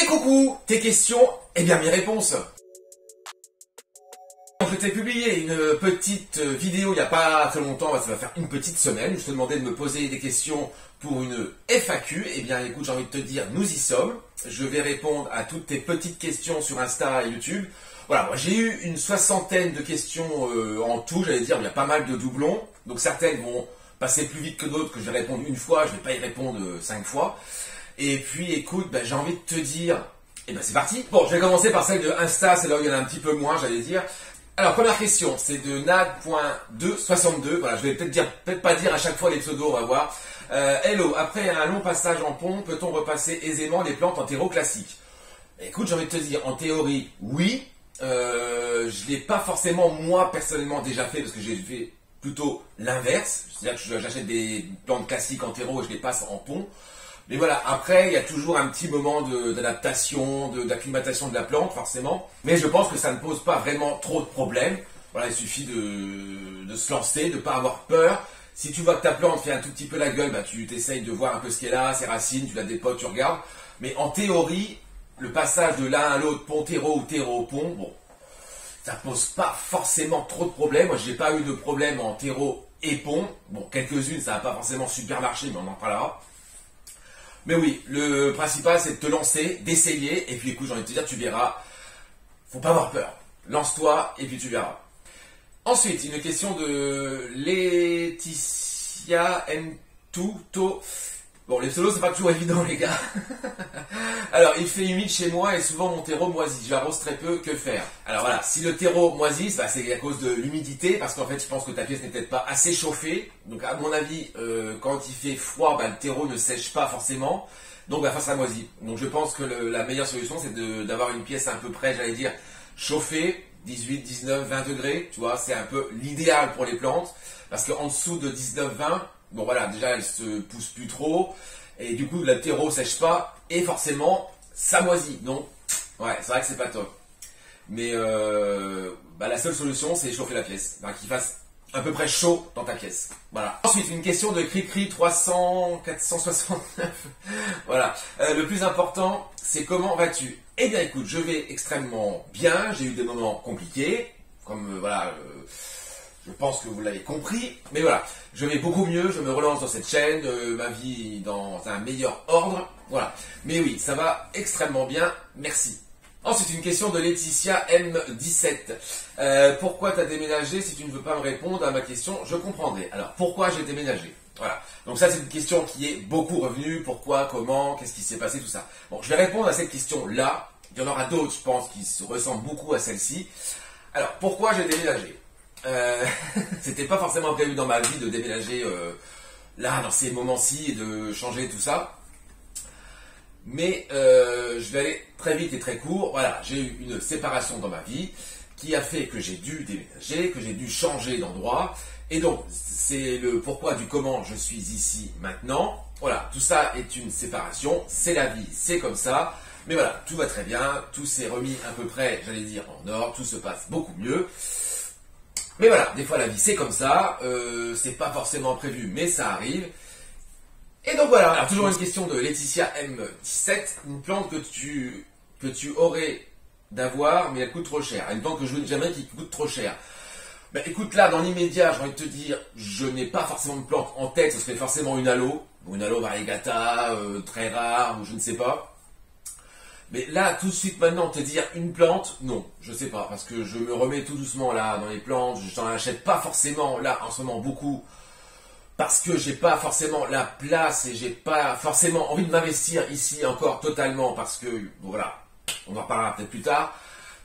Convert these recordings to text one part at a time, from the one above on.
Et coucou, tes questions, eh bien mes réponses. Je t'ai publié une petite vidéo il n'y a pas très longtemps, ça va faire une petite semaine, je te demandais de me poser des questions pour une FAQ. Eh bien écoute, j'ai envie de te dire, nous y sommes. Je vais répondre à toutes tes petites questions sur Insta et YouTube. Voilà, moi j'ai eu une 60aine de questions en tout, j'allais dire, il y a pas mal de doublons. Donc certaines vont passer plus vite que d'autres, que je vais répondre une fois, je ne vais pas y répondre 5 fois. Et puis écoute, j'ai envie de te dire, eh ben c'est parti. Bon, je vais commencer par celle de Insta, c'est là où il y en a un petit peu moins, j'allais dire. Alors, première question, c'est de nad.262. Voilà, je vais peut-être pas dire à chaque fois les pseudos, on va voir. Hello, après un long passage en pont, peut-on repasser aisément les plantes en terreau classique? Écoute, j'ai envie de te dire, en théorie, oui. Je l'ai pas forcément, moi, personnellement, déjà fait, parce que j'ai fait plutôt l'inverse. C'est-à-dire que j'achète des plantes classiques en terreau et je les passe en pont. Mais voilà, après, il y a toujours un petit moment d'adaptation, d'acclimatation de la plante, forcément. Mais je pense que ça ne pose pas vraiment trop de problèmes. Voilà, il suffit de se lancer, de ne pas avoir peur. Si tu vois que ta plante fait un tout petit peu la gueule, tu t'essayes de voir un peu ce qu'elle a, ses racines, tu la dépotes, tu regardes. Mais en théorie, le passage de l'un à l'autre, pont-terreau ou terreau-pont, bon, ça pose pas forcément trop de problèmes. Moi, j'ai pas eu de problème en terreau et pont. Bon, quelques-unes, ça n'a pas forcément super marché, mais on en parlera. Mais oui, le principal c'est de te lancer, d'essayer, et puis écoute, j'ai envie de te dire, tu verras, faut pas avoir peur. Lance-toi, et puis tu verras. Ensuite, une question de Laetitia Ntuto. Bon, les pseudos, c'est pas toujours évident, les gars. Alors, il fait humide chez moi et souvent mon terreau moisit. J'arrose très peu, que faire? Alors voilà, si le terreau moisit, c'est à cause de l'humidité, parce qu'en fait, je pense que ta pièce n'est peut-être pas assez chauffée. Donc, à mon avis, quand il fait froid, le terreau ne sèche pas forcément. Donc, ça moisit. Donc, je pense que la meilleure solution, c'est d'avoir une pièce à peu près, j'allais dire, chauffée, 18, 19, 20 degrés. Tu vois, c'est un peu l'idéal pour les plantes. Parce qu'en dessous de 19, 20, bon voilà, déjà elle se pousse plus trop, et du coup le terreau sèche pas, et forcément ça moisit, donc ouais, c'est vrai que c'est pas top. Mais la seule solution c'est chauffer la pièce, qu'il fasse à peu près chaud dans ta pièce. Voilà. Ensuite, une question de Cricri 300 469. Voilà. Le plus important, c'est comment vas-tu? Eh bien écoute, je vais extrêmement bien, j'ai eu des moments compliqués, comme je pense que vous l'avez compris, mais voilà, je vais beaucoup mieux, je me relance dans cette chaîne, ma vie dans un meilleur ordre, voilà. Mais oui, ça va extrêmement bien, merci. Ensuite, une question de Laetitia M17. Pourquoi tu as déménagé? Si tu ne veux pas me répondre à ma question, je comprendrai. Alors, pourquoi j'ai déménagé? Voilà. Donc ça, c'est une question qui est beaucoup revenue. Pourquoi, comment, qu'est-ce qui s'est passé, tout ça. Bon, je vais répondre à cette question-là. Il y en aura d'autres, je pense, qui se ressemblent beaucoup à celle-ci. Alors, pourquoi j'ai déménagé? C'était pas forcément prévu dans ma vie de déménager là, dans ces moments-ci, et de changer tout ça. Mais je vais aller très vite et très court. Voilà, j'ai eu une séparation dans ma vie qui a fait que j'ai dû déménager, que j'ai dû changer d'endroit. Et donc, c'est le pourquoi du comment je suis ici maintenant. Voilà, tout ça est une séparation, c'est la vie, c'est comme ça. Mais voilà, tout va très bien, tout s'est remis à peu près, j'allais dire, en ordre, tout se passe beaucoup mieux. Mais voilà, des fois la vie c'est comme ça, c'est pas forcément prévu, mais ça arrive. Et donc voilà, alors toujours une question de Laetitia M17, une plante que tu aurais d'avoir, mais elle coûte trop cher. Une plante que je veux jamais qui coûte trop cher. Écoute, là, dans l'immédiat, j'ai envie de te dire, je n'ai pas forcément de plante en tête, ce serait forcément une aloe, ou une aloe variegata, très rare, ou je ne sais pas. Mais là, tout de suite maintenant, te dire une plante, non, je sais pas, parce que je me remets tout doucement là dans les plantes, je n'en achète pas forcément là en ce moment beaucoup, parce que j'ai pas forcément la place et j'ai pas forcément envie de m'investir ici encore totalement, parce que, bon, voilà, on en reparlera peut-être plus tard,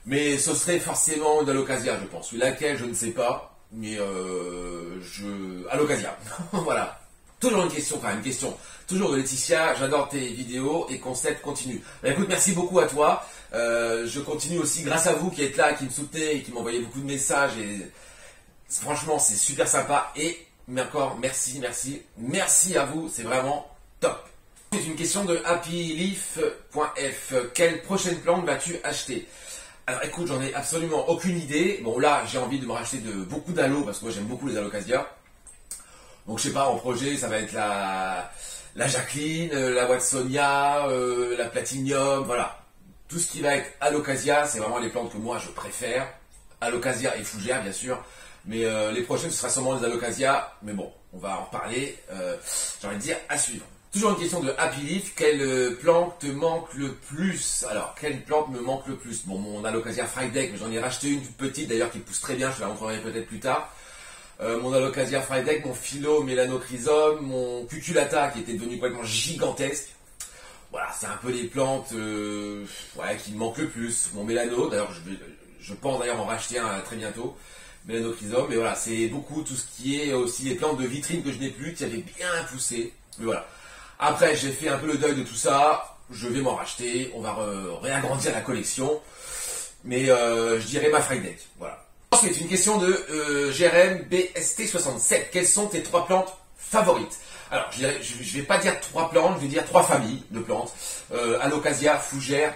mais ce serait forcément une Alocasia, je pense, laquelle je ne sais pas, mais Alocasia, voilà. Toujours une question, toujours de Laetitia, j'adore tes vidéos et concept continue. Écoute, merci beaucoup à toi, je continue aussi grâce à vous qui êtes là, qui me soutenez et qui m'envoyez beaucoup de messages et franchement c'est super sympa mais encore merci à vous, c'est vraiment top. C'est une question de happyleaf.f. Quelle prochaine plante vas-tu acheter? Alors écoute, j'en ai absolument aucune idée. Bon là, j'ai envie de me racheter beaucoup d'aloes parce que moi j'aime beaucoup les Alocasia. Donc je sais pas, en projet, ça va être la Jacqueline, la Watsonia, la Platinium, voilà. Tout ce qui va être alocasia, c'est vraiment les plantes que moi je préfère. Alocasia et fougère, bien sûr. Mais les prochaines, ce sera sûrement les alocasia. Mais bon, on va en reparler. J'ai envie de dire, à suivre. Toujours une question de Happy Leaf. Quelle plante te manque le plus? Alors, quelle plante me manque le plus? Bon, mon alocasia Friday, mais j'en ai racheté une toute petite d'ailleurs qui pousse très bien. Je la montrerai peut-être plus tard. Mon alocasia Friday, mon philo mélanochrysum, mon cuculata qui était devenu complètement gigantesque. Voilà, c'est un peu les plantes qui me manquent le plus. Mon mélano, d'ailleurs, je pense d'ailleurs en racheter un très bientôt. Mélanochrysum, mais voilà, c'est beaucoup tout ce qui est aussi les plantes de vitrine que je n'ai plus, qui avaient bien poussé. Mais voilà. Après, j'ai fait un peu le deuil de tout ça. Je vais m'en racheter. On va réagrandir la collection. Mais je dirais ma Friday. Voilà. Ensuite, une question de Jérém BST67. Quelles sont tes 3 plantes favorites? Alors, je ne vais pas dire 3 plantes, je vais dire 3 familles de plantes. Alocasia, fougère,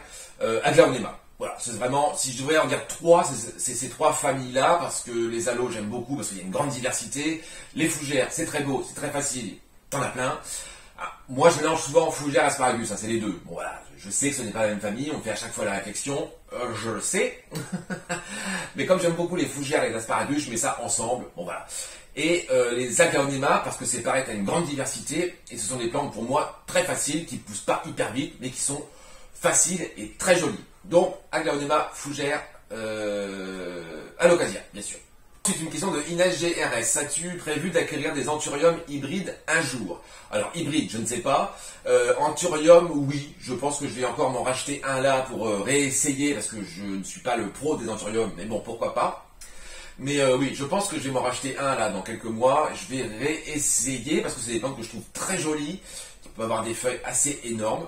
aglaonema. Voilà, c'est vraiment, si je devrais en dire 3, c'est ces 3 familles-là, parce que les aloes, j'aime beaucoup, parce qu'il y a une grande diversité. Les fougères, c'est très beau, c'est très facile, t'en as plein. Ah, moi, je mélange souvent fougère et asparagus, c'est les deux. Bon, voilà, je sais que ce n'est pas la même famille, on fait à chaque fois la réflexion, je le sais. Mais comme j'aime beaucoup les fougères et les asparagus, je mets ça ensemble, bon voilà. Et les aglaonema, parce que c'est pareil, t'as une grande diversité, et ce sont des plantes pour moi très faciles, qui poussent pas hyper vite, mais qui sont faciles et très jolies. Donc, aglaonema, fougère, alocasia, bien sûr. C'est une question de Inès GRS. As-tu prévu d'acquérir des anthuriums hybrides un jour? Alors, hybride, je ne sais pas. Anthurium, oui. Je pense que je vais encore m'en racheter un là pour réessayer, parce que je ne suis pas le pro des anthuriums, mais bon, pourquoi pas. Mais oui, je pense que je vais m'en racheter un là dans quelques mois. Je vais réessayer, parce que c'est des plantes que je trouve très jolies, qui peuvent avoir des feuilles assez énormes.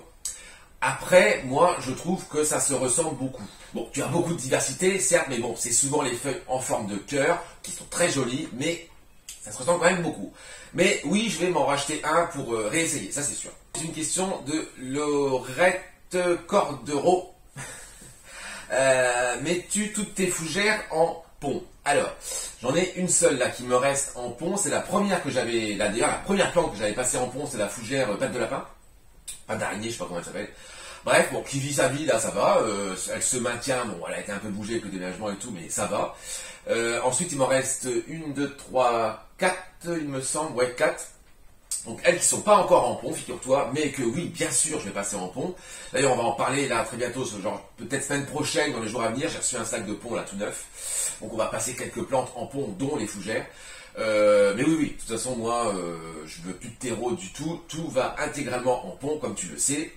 Après, moi, je trouve que ça se ressemble beaucoup. Bon, tu as beaucoup de diversité, certes, mais bon, c'est souvent les feuilles en forme de cœur, qui sont très jolies, mais ça se ressemble quand même beaucoup. Mais oui, je vais m'en racheter un pour réessayer, ça c'est sûr. C'est une question de Laurette Cordereau. Mets-tu toutes tes fougères en pont? Alors, j'en ai une seule là qui me reste en pont, c'est la première que j'avais, là d'ailleurs, la première plante que j'avais passée en pont, c'est la fougère patte de lapin. Pas d'araignée, je sais pas comment elle s'appelle. Bref, bon, qui vit sa vie, là, ça va. Elle se maintient, bon, elle a été un peu bougée avec le déménagement et tout, mais ça va. Ensuite, il m'en reste 1, 2, 3, 4, il me semble, ouais, 4. Donc, elles qui sont pas encore en pont, figure-toi, mais que oui, bien sûr, je vais passer en pont. D'ailleurs, on va en parler, là, très bientôt, genre, peut-être semaine prochaine, dans les jours à venir. J'ai reçu un sac de pont, là, tout neuf. Donc, on va passer quelques plantes en pont, dont les fougères. Mais oui, de toute façon, moi, je veux plus de terreau du tout. Tout va intégralement en pont, comme tu le sais.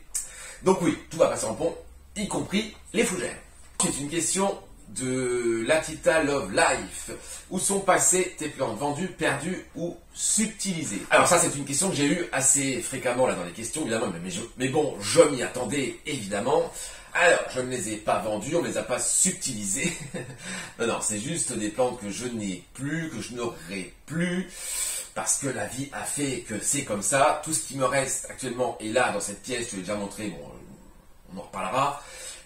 Donc oui, tout va passer en pont, y compris les fougères. C'est une question de Latita Love Life. Où sont passées tes plantes? Vendues, perdues ou subtilisées? Alors ça, c'est une question que j'ai eue assez fréquemment là dans les questions, évidemment. Mais bon, je m'y attendais, évidemment. Alors, je ne les ai pas vendues, on ne les a pas subtilisées. Non, c'est juste des plantes que je n'ai plus, que je n'aurai plus. Parce que la vie a fait que c'est comme ça. Tout ce qui me reste actuellement est là, dans cette pièce, je l'ai déjà montré, bon, on en reparlera.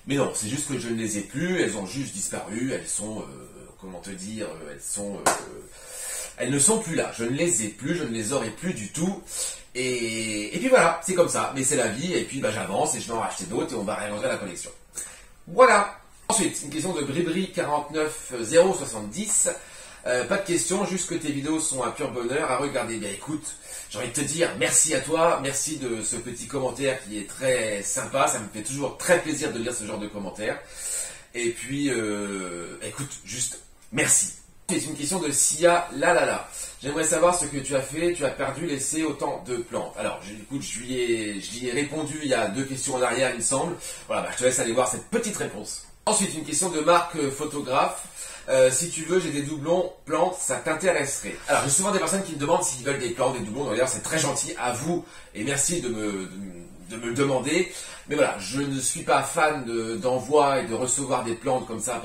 Mais non, c'est juste que je ne les ai plus, elles ont juste disparu, elles sont, comment te dire, elles ne sont plus là. Je ne les ai plus, je ne les aurai plus du tout. Et puis voilà, c'est comme ça, mais c'est la vie, et puis bah, j'avance et je vais en racheter d'autres et on va réagrandir la collection. Voilà. Ensuite, une question de Bribri 49070. Pas de question, juste que tes vidéos sont un pur bonheur à regarder. Bien écoute, j'ai envie de te dire merci à toi, merci de ce petit commentaire qui est très sympa, ça me fait toujours très plaisir de lire ce genre de commentaires. Et puis, écoute, juste merci. C'est une question de Sia Lalala. J'aimerais savoir ce que tu as fait, tu as perdu, laissé autant de plantes. Alors, écoute, je lui ai répondu il y a 2 questions en arrière, il me semble. Voilà, bah, je te laisse aller voir cette petite réponse. Ensuite, une question de Marc Photographe. Si tu veux, j'ai des doublons plantes, ça t'intéresserait. Alors, j'ai souvent des personnes qui me demandent s'ils veulent des plantes, des doublons. D'ailleurs, c'est très gentil à vous et merci de me le demander. Mais voilà, je ne suis pas fan d'envoi et de recevoir des plantes comme ça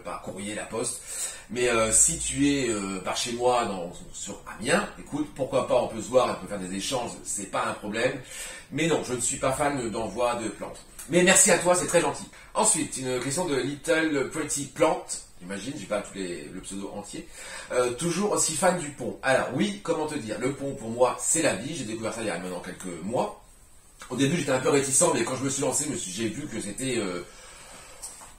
par courrier, la poste. Mais si tu es par chez moi sur Amiens, écoute, pourquoi pas, on peut se voir, on peut faire des échanges, c'est pas un problème. Mais non, je ne suis pas fan d'envoi de plantes. Mais merci à toi, c'est très gentil. Ensuite, une question de Little Pretty Plant. J'imagine, j'ai pas le pseudo entier. Toujours aussi fan du pont. Alors oui, comment te dire, le pont pour moi c'est la vie. J'ai découvert ça il y a maintenant quelques mois. Au début, j'étais un peu réticent, mais quand je me suis lancé, j'ai vu que c'était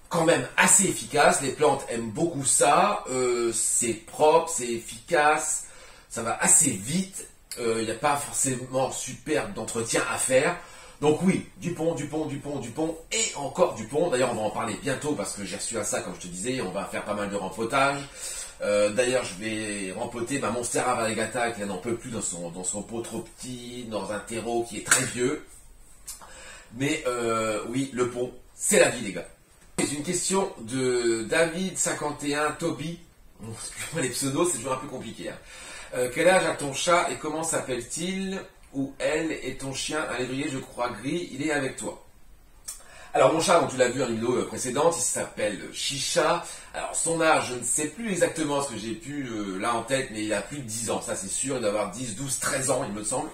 quand même assez efficace. Les plantes aiment beaucoup ça. C'est propre, c'est efficace. Ça va assez vite. Il n'y a pas forcément super d'entretien à faire. Donc oui, du pont et encore du pont. D'ailleurs, on va en parler bientôt parce que j'ai reçu à ça, comme je te disais. On va faire pas mal de rempotage. D'ailleurs, je vais rempoter ma Monstera variegata qui n'en peut plus dans son pot trop petit, dans un terreau qui est très vieux. Mais oui, le pont, c'est la vie, les gars. C'est une question de David51 Toby. Bon, excuse-moi, les pseudos, c'est toujours un peu compliqué. Hein. Quel âge a ton chat et comment s'appelle-t-il? Ou elle et ton chien, un lévrier, je crois, gris, il est avec toi. Alors mon chat, dont tu l'as vu en vidéo précédente, il s'appelle Chicha. Alors son âge, je ne sais plus exactement ce que j'ai pu là en tête, mais il a plus de 10 ans, ça c'est sûr, il doit avoir 10, 12, 13 ans, il me semble.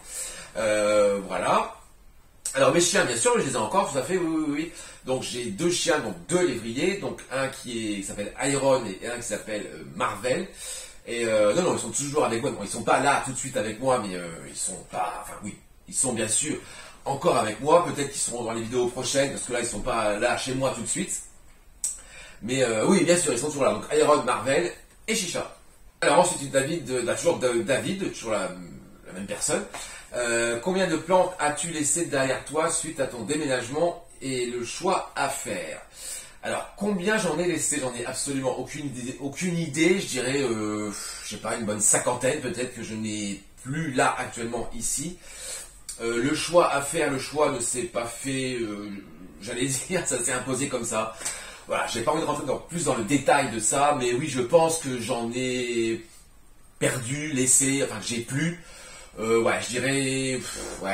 Voilà. Alors mes chiens, bien sûr, je les ai encore, tout à fait, oui. Donc j'ai deux chiens, donc deux lévriers, donc un qui s'appelle Iron et un qui s'appelle Marvel. Et non, ils sont toujours avec moi. Bon, ils sont pas là tout de suite avec moi, mais ils sont pas. Enfin oui, ils sont bien sûr encore avec moi. Peut-être qu'ils seront dans les vidéos prochaines, parce que là ils sont pas là chez moi tout de suite. Mais oui, bien sûr, ils sont toujours là. Donc Iron, Marvel et Chicha. Alors ensuite toujours David, toujours la même personne. Combien de plantes as-tu laissé derrière toi suite à ton déménagement et le choix à faire? Alors, combien j'en ai laissé? J'en ai absolument aucune idée. Je dirais, je sais pas, une bonne cinquantaine peut-être que je n'ai plus là actuellement ici. Le choix à faire, le choix ne s'est pas fait, j'allais dire, ça s'est imposé comme ça. Voilà, j'ai pas envie de rentrer plus dans le détail de ça, mais oui, je pense que j'en ai perdu, laissé, enfin que j'ai plus. Ouais, je dirais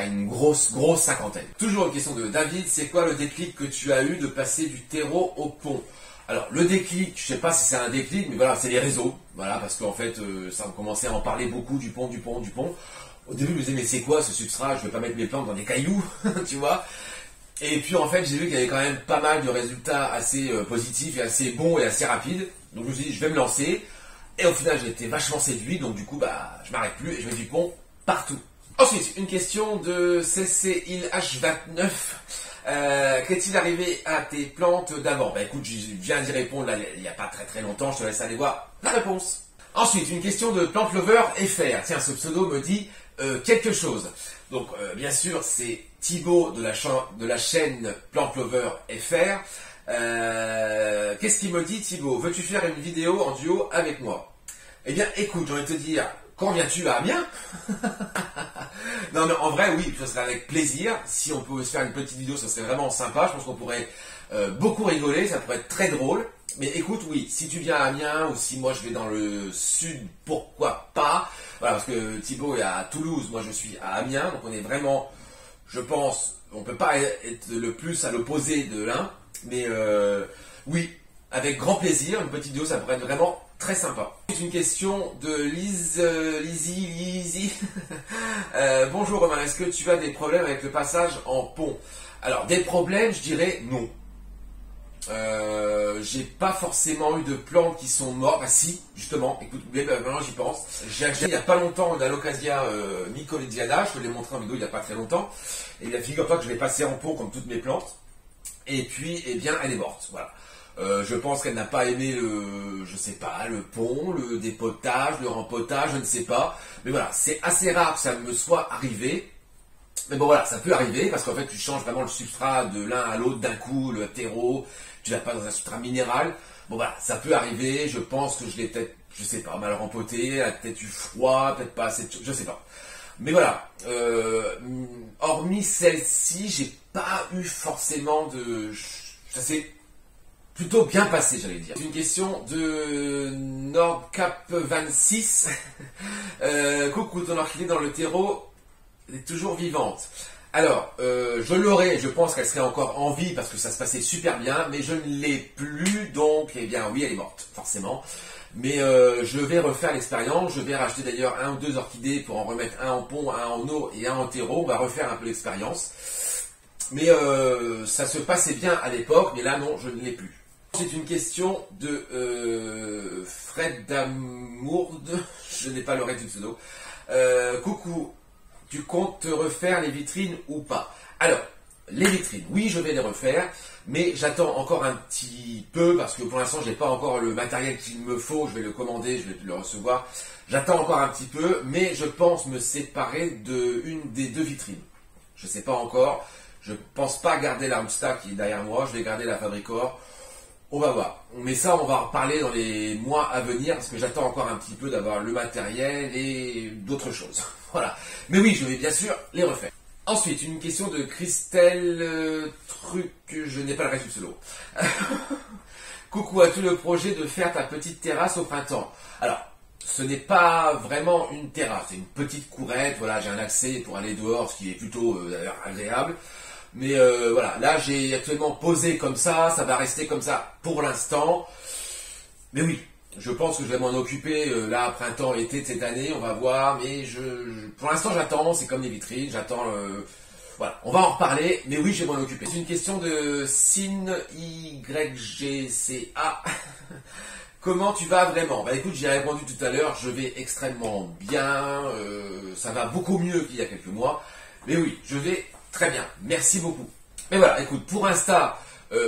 une grosse cinquantaine. Toujours une question de David, c'est quoi le déclic que tu as eu de passer du terreau au pont? Alors, le déclic, je sais pas si c'est un déclic, mais voilà, c'est les réseaux. Voilà, parce qu'en fait, ça a commencé à en parler beaucoup du pont. Au début, je me disais, mais c'est quoi ce substrat? Je vais pas mettre mes plantes dans des cailloux, tu vois. Et puis, en fait, j'ai vu qu'il y avait quand même pas mal de résultats assez positifs et assez bons et assez rapides. Donc, je me suis dit, je vais me lancer. Et au final, j'ai été vachement séduit, donc du coup, bah, je m'arrête plus et je mets du pont partout. Ensuite, une question de CCILH29. Qu'est-il arrivé à tes plantes d'avant? Bah écoute, je viens d'y répondre là, il n'y a pas très longtemps, je te laisse aller voir la réponse. Ensuite, une question de Plant Lover FR. Tiens, ce pseudo me dit quelque chose. Donc, bien sûr, c'est Thibaut de la chaîne Plant Lover FR. Qu'est-ce qu'il me dit, Thibaut? Veux-tu faire une vidéo en duo avec moi? Eh bien, écoute, j'ai envie de te dire, quand viens-tu à Amiens? Non, mais en vrai, oui, ce serait avec plaisir. Si on pouvait se faire une petite vidéo, ça serait vraiment sympa. Je pense qu'on pourrait beaucoup rigoler, ça pourrait être très drôle. Mais écoute, oui, si tu viens à Amiens ou si moi je vais dans le sud, pourquoi pas? Voilà, parce que Thibaut est à Toulouse, moi je suis à Amiens, donc on est vraiment, je pense, on peut pas être le plus à l'opposé de l'un, mais oui, avec grand plaisir, une petite vidéo, ça pourrait être vraiment très sympa. C'est une question de Lizzy. Bonjour Romain, est-ce que tu as des problèmes avec le passage en pont? Alors, des problèmes, je dirais non. J'ai pas forcément eu de plantes qui sont mortes. Ah si, justement, écoute, maintenant j'y pense. J'ai acheté il y a pas longtemps une Alocasia mycolidiana, je te l'ai montré en vidéo il y a pas très longtemps. Et la figure-toi que je l'ai passée en pot comme toutes mes plantes. Et puis, eh bien, elle est morte, voilà. Je pense qu'elle n'a pas aimé le pont, le dépotage, le rempotage, je ne sais pas. Mais voilà, c'est assez rare que ça me soit arrivé. Mais bon voilà, ça peut arriver parce qu'en fait tu changes vraiment le substrat de l'un à l'autre d'un coup, le terreau, tu l'as pas dans un substrat minéral. Bon voilà, ça peut arriver, je pense que je l'ai peut-être, je sais pas, mal rempoté, peut-être eu froid, peut-être pas assez, je sais pas. Mais voilà, hormis celle-ci, j'ai pas eu forcément de... Ça s'est plutôt bien passé, j'allais dire. Une question de Nordcap26. Coucou, ton orchidée dans le terreau est toujours vivante. Alors, je l'aurais, je pense qu'elle serait encore en vie parce que ça se passait super bien, mais je ne l'ai plus, donc, eh bien oui, elle est morte, forcément. Mais je vais refaire l'expérience, je vais racheter d'ailleurs 1 ou 2 orchidées pour en remettre un en pont, un en eau et un en terreau, on va refaire un peu l'expérience. Mais ça se passait bien à l'époque, mais là non, je ne l'ai plus. C'est une question de Fred Damourde, je n'ai pas le reste du pseudo. Coucou, tu comptes te refaire les vitrines ou pas? Alors, les vitrines, oui, je vais les refaire, mais j'attends encore un petit peu parce que pour l'instant, je n'ai pas encore le matériel qu'il me faut. Je vais le commander, je vais le recevoir. J'attends encore un petit peu, mais je pense me séparer de une des deux vitrines. Je ne sais pas encore. Je ne pense pas garder la Armsta qui est derrière moi. Je vais garder la Fabricor. On va voir. Mais ça, on va en reparler dans les mois à venir parce que j'attends encore un petit peu d'avoir le matériel et d'autres choses. Voilà. Mais oui, je vais bien sûr les refaire. Ensuite, une question de Christelle Truc, je n'ai pas le reste du solo. Coucou, as-tu le projet de faire ta petite terrasse au printemps? Alors, ce n'est pas vraiment une terrasse, c'est une petite courette, voilà, j'ai un accès pour aller dehors, ce qui est plutôt d'ailleurs agréable. Mais voilà, là j'ai actuellement posé comme ça va rester comme ça pour l'instant. Mais oui, je pense que je vais m'en occuper là, printemps, été de cette année, on va voir. Mais pour l'instant j'attends, c'est comme les vitrines, j'attends. Voilà, on va en reparler, mais oui, je vais m'en occuper. C'est une question de Sin YGCA. Comment tu vas vraiment? Bah écoute, j'y ai répondu tout à l'heure, je vais extrêmement bien, ça va beaucoup mieux qu'il y a quelques mois. Mais oui, je vais très bien, merci beaucoup. Mais voilà, écoute, pour Insta,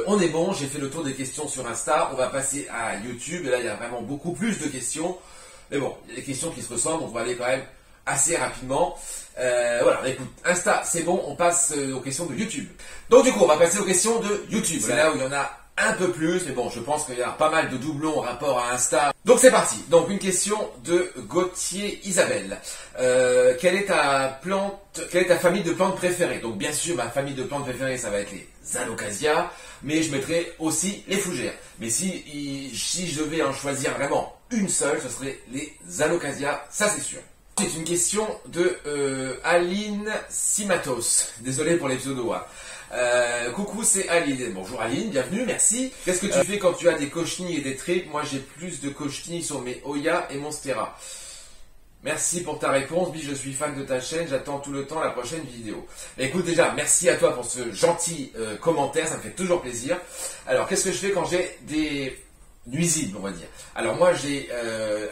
on est bon, j'ai fait le tour des questions sur Insta, on va passer à YouTube, et là il y a vraiment beaucoup plus de questions. Mais bon, il y a des questions qui se ressemblent, on va aller quand même assez rapidement. Voilà, écoute, Insta, c'est bon, on passe aux questions de YouTube. Donc du coup, on va passer aux questions de YouTube. C'est là où il y en a un peu plus, mais bon, je pense qu'il y a pas mal de doublons en rapport à Insta. Donc c'est parti. Donc une question de Gauthier Isabelle. Quelle est ta famille de plantes préférée? Donc bien sûr, ma famille de plantes préférées, ça va être les alocasias, mais je mettrai aussi les fougères. Mais si je devais en choisir vraiment une seule, ce serait les alocasias, ça c'est sûr. C'est une question de Aline Simatos. Désolé pour les pseudos. Coucou, c'est Aline. Bonjour Aline, bienvenue, merci. Qu'est-ce que tu fais quand tu as des cochenilles et des tripes? Moi j'ai plus de cochenilles sur mes Oya et Monstera. Merci pour ta réponse, je suis fan de ta chaîne, j'attends tout le temps la prochaine vidéo. Écoute déjà, merci à toi pour ce gentil commentaire, ça me fait toujours plaisir. Alors qu'est-ce que je fais quand j'ai des nuisibles, on va dire? Alors moi j'ai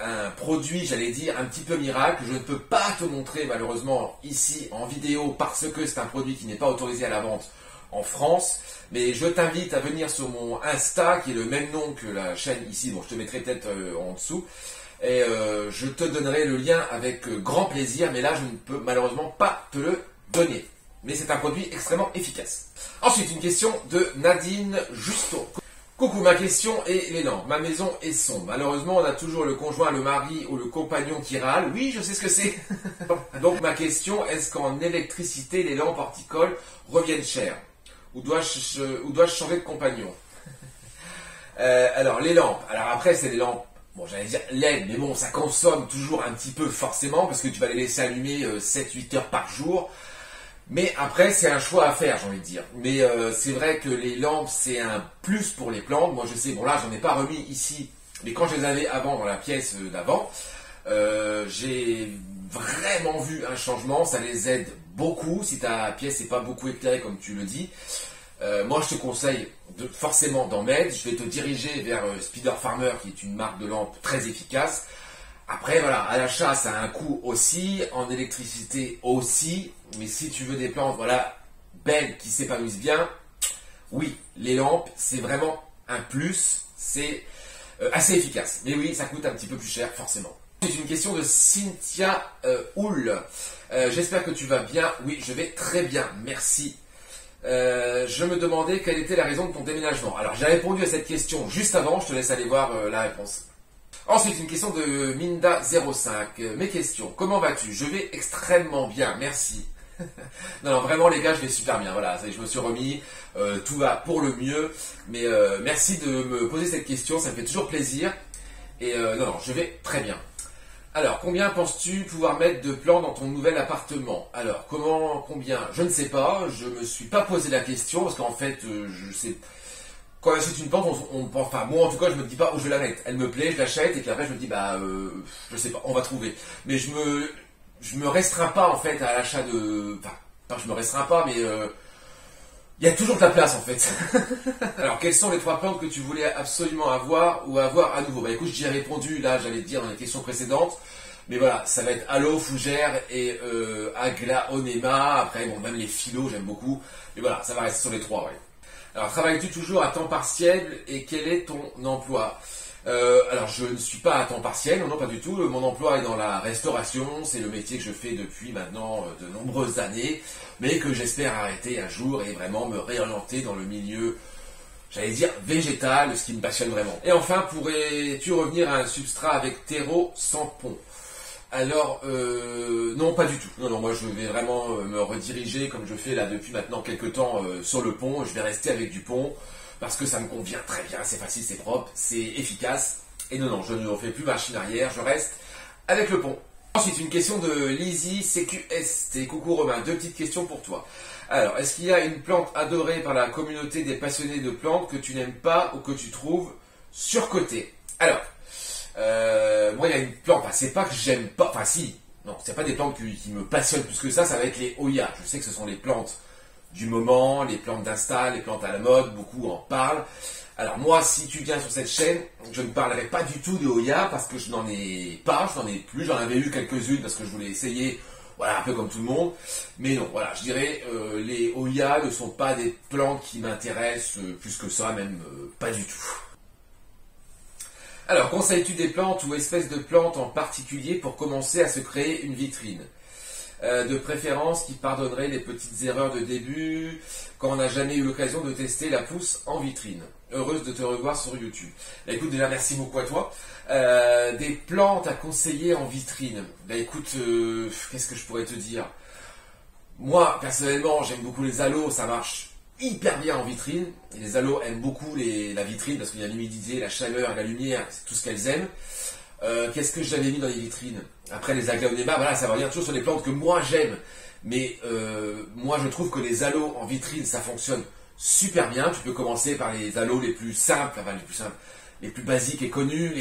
un produit, j'allais dire, un petit peu miracle, je ne peux pas te montrer malheureusement ici en vidéo parce que c'est un produit qui n'est pas autorisé à la vente en France, mais je t'invite à venir sur mon Insta qui est le même nom que la chaîne ici, bon je te mettrai peut-être en dessous, et je te donnerai le lien avec grand plaisir, mais là je ne peux malheureusement pas te le donner. Mais c'est un produit extrêmement efficace. Ensuite, une question de Nadine Justo. Coucou, ma question est les lampes. Ma maison est sombre. Malheureusement, on a toujours le conjoint, le mari ou le compagnon qui râle. Oui, je sais ce que c'est. Donc ma question, est-ce qu'en électricité, les lampes horticoles reviennent chères? Ou dois-je changer de compagnon? Alors, les lampes. Alors après, c'est des lampes, bon, j'allais dire LED, mais bon, ça consomme toujours un petit peu forcément, parce que tu vas les laisser allumer 7-8 heures par jour. Mais après, c'est un choix à faire, j'ai envie de dire. Mais c'est vrai que les lampes, c'est un plus pour les plantes. Moi, je sais, bon là, j'en ai pas remis ici, mais quand je les avais avant dans la pièce d'avant, j'ai vraiment vu un changement. Ça les aide beaucoup. Si ta pièce n'est pas beaucoup éclairée, comme tu le dis, moi, je te conseille forcément d'en mettre. Je vais te diriger vers Spider Farmer, qui est une marque de lampe très efficace. Après, voilà, à l'achat, ça a un coût aussi, en électricité aussi, mais si tu veux des plantes, voilà, belles, qui s'épanouissent bien, oui, les lampes, c'est vraiment un plus, c'est assez efficace. Mais oui, ça coûte un petit peu plus cher, forcément. C'est une question de Cynthia Houle. J'espère que tu vas bien. Oui, je vais très bien, merci. Je me demandais quelle était la raison de ton déménagement. Alors, j'ai répondu à cette question juste avant, je te laisse aller voir la réponse. Ensuite, une question de Minda05. Mes questions. Comment vas-tu? Je vais extrêmement bien, merci. Non, vraiment les gars, je vais super bien. Voilà, je me suis remis, tout va pour le mieux. Mais merci de me poser cette question, ça me fait toujours plaisir. Et non, je vais très bien. Alors, combien penses-tu pouvoir mettre de plants dans ton nouvel appartement? Alors, combien? Je ne sais pas, je me suis pas posé la question, parce qu'en fait, je sais... Quand on achète une plante, enfin moi en tout cas je me dis pas où je vais la mettre. Elle me plaît, je l'achète et puis après je me dis je sais pas, on va trouver. Mais je me restreins pas en fait à l'achat de, enfin je me restreins pas, mais il y a toujours de la place en fait. Alors quelles sont les 3 plantes que tu voulais absolument avoir ou avoir à nouveau? Bah écoute, j'y ai répondu là, j'allais te dire dans les questions précédentes. Mais voilà, ça va être aloe, fougère et aglaonema. Après, bon, même les phyllos, j'aime beaucoup. Mais voilà, ça va rester sur les trois, ouais. Alors, travailles-tu toujours à temps partiel et quel est ton emploi? Alors, je ne suis pas à temps partiel, non, pas du tout. Mon emploi est dans la restauration. C'est le métier que je fais depuis maintenant de nombreuses années, mais que j'espère arrêter un jour et vraiment me réorienter dans le milieu, j'allais dire, végétal, ce qui me passionne vraiment. Et enfin, pourrais-tu revenir à un substrat avec terreau sans pont? Alors, non, pas du tout. Non, non, moi je vais vraiment me rediriger, comme je fais là depuis maintenant quelques temps, sur le pont. Je vais rester avec du pont, parce que ça me convient très bien, c'est facile, c'est propre, c'est efficace. Et non, non, je ne refais plus machine arrière, je reste avec le pont. Ensuite, une question de Lizzy CQST. Coucou Romain, deux petites questions pour toi. Alors, est-ce qu'il y a une plante adorée par la communauté des passionnés de plantes que tu n'aimes pas ou que tu trouves surcotée? Alors, moi, il y a une plante, enfin, c'est pas que j'aime pas, enfin si, non, c'est pas des plantes qui me passionnent plus que ça va être les Hoya. Je sais que ce sont les plantes du moment, les plantes d'insta, les plantes à la mode, beaucoup en parlent. Alors moi, si tu viens sur cette chaîne, je ne parlerai pas du tout de Hoya parce que je n'en ai pas, je n'en ai plus, j'en avais eu quelques-unes parce que je voulais essayer, voilà, un peu comme tout le monde. Mais non, voilà, je dirais, les Hoya ne sont pas des plantes qui m'intéressent plus que ça, même pas du tout. Alors, conseilles-tu des plantes ou espèces de plantes en particulier pour commencer à se créer une vitrine? De préférence qui pardonnerait les petites erreurs de début quand on n'a jamais eu l'occasion de tester la pousse en vitrine. Heureuse de te revoir sur YouTube. Bah, écoute, déjà merci beaucoup à toi. Des plantes à conseiller en vitrine. Bah écoute, qu'est-ce que je pourrais te dire? Moi, personnellement, j'aime beaucoup les aloes, ça marche hyper bien en vitrine. Et les aloes aiment beaucoup la vitrine parce qu'il y a l'humidité, la chaleur, la lumière, c'est tout ce qu'elles aiment. Qu'est-ce que j'avais mis dans les vitrines? Après les aglaonema, voilà, ça va venir toujours sur les plantes que moi j'aime. Mais moi je trouve que les aloes en vitrine, ça fonctionne super bien. Tu peux commencer par les aloes les plus simples, enfin les plus basiques et connus,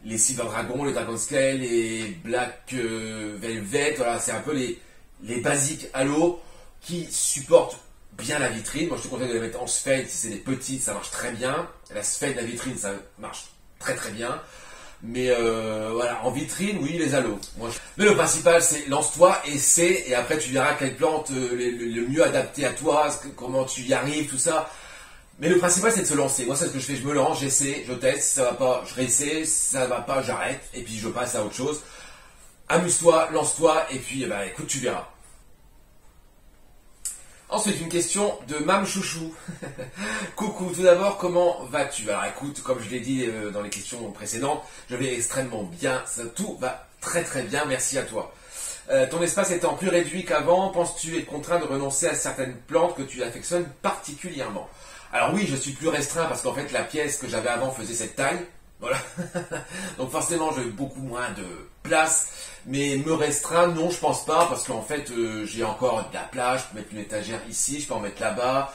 les Silver Dragon, les Dragon Scale, les Black Velvet, voilà, c'est un peu les basiques aloes qui supportent bien la vitrine. Moi je te conseille de les mettre en sphène, si c'est des petites, ça marche très bien. La sphène de la vitrine, ça marche très très bien. Mais voilà, en vitrine, oui, les aloes. Mais le principal, c'est lance-toi, essaie, et après tu verras quelle plante le mieux adaptée à toi, comment tu y arrives, tout ça. Mais le principal, c'est de se lancer. Moi, c'est ce que je fais, je me lance, j'essaie, je teste, si ça va pas, je réessaie, si ça va pas, j'arrête, et puis je passe à autre chose. Amuse-toi, lance-toi, et puis, bah, écoute, tu verras. Ensuite, une question de Mam Chouchou. Coucou, tout d'abord, comment vas-tu? Alors écoute, comme je l'ai dit dans les questions précédentes, je vais extrêmement bien, tout va très très bien, merci à toi. Ton espace étant plus réduit qu'avant, penses-tu être contraint de renoncer à certaines plantes que tu affectionnes particulièrement? Alors oui, je suis plus restreint parce qu'en fait la pièce que j'avais avant faisait cette taille. Voilà. Donc forcément j'ai beaucoup moins de place. Mais me restreindre, non, je pense pas, parce qu'en fait, j'ai encore de la place, je peux mettre une étagère ici, je peux en mettre là-bas,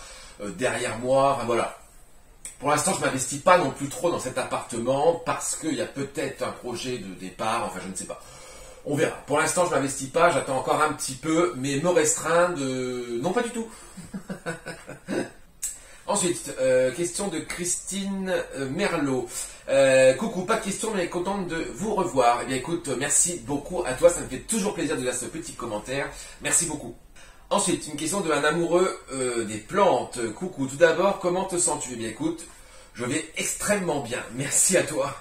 derrière moi, enfin voilà. Pour l'instant, je m'investis pas non plus trop dans cet appartement, parce qu'il y a peut-être un projet de départ, enfin je ne sais pas. On verra. Pour l'instant, je m'investis pas, j'attends encore un petit peu, mais me restreindre, non pas du tout. Ensuite, question de Christine Merlot. Coucou, pas de question, mais contente de vous revoir. Eh bien écoute, merci beaucoup à toi, ça me fait toujours plaisir de lire ce petit commentaire. Merci beaucoup. Ensuite, une question de un amoureux des plantes. Coucou, tout d'abord, comment te sens-tu? Eh bien écoute, je vais extrêmement bien, merci à toi.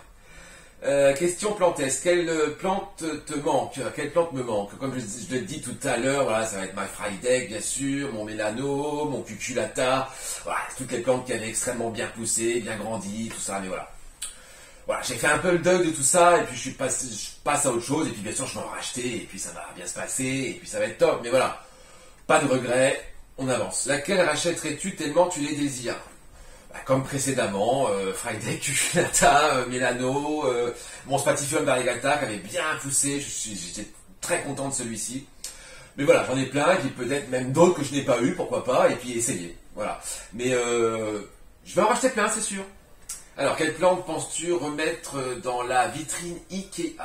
Question plantesque, quelle plante te manque? Quelle plante me manque? Comme je l'ai dit tout à l'heure, voilà, ça va être ma Friday, bien sûr, mon Mélano, mon Cuculata, voilà, toutes les plantes qui avaient extrêmement bien poussé, bien grandi, tout ça, mais voilà. Voilà, j'ai fait un peu le deuil de tout ça, et puis je passe à autre chose, et puis bien sûr je vais en racheter, et puis ça va bien se passer, et puis ça va être top, mais voilà. Pas de regret, on avance. Laquelle rachèterais-tu tellement tu les désires? Comme précédemment, Friday, Cuculata, Mélano, mon Spathiphyllum variegata qui avait bien poussé, j'étais très content de celui-ci. Mais voilà, j'en ai plein, et puis peut-être même d'autres que je n'ai pas eu, pourquoi pas, et puis essayer. Voilà. Mais je vais en racheter plein, c'est sûr. Alors, quelle plante penses-tu remettre dans la vitrine Ikea?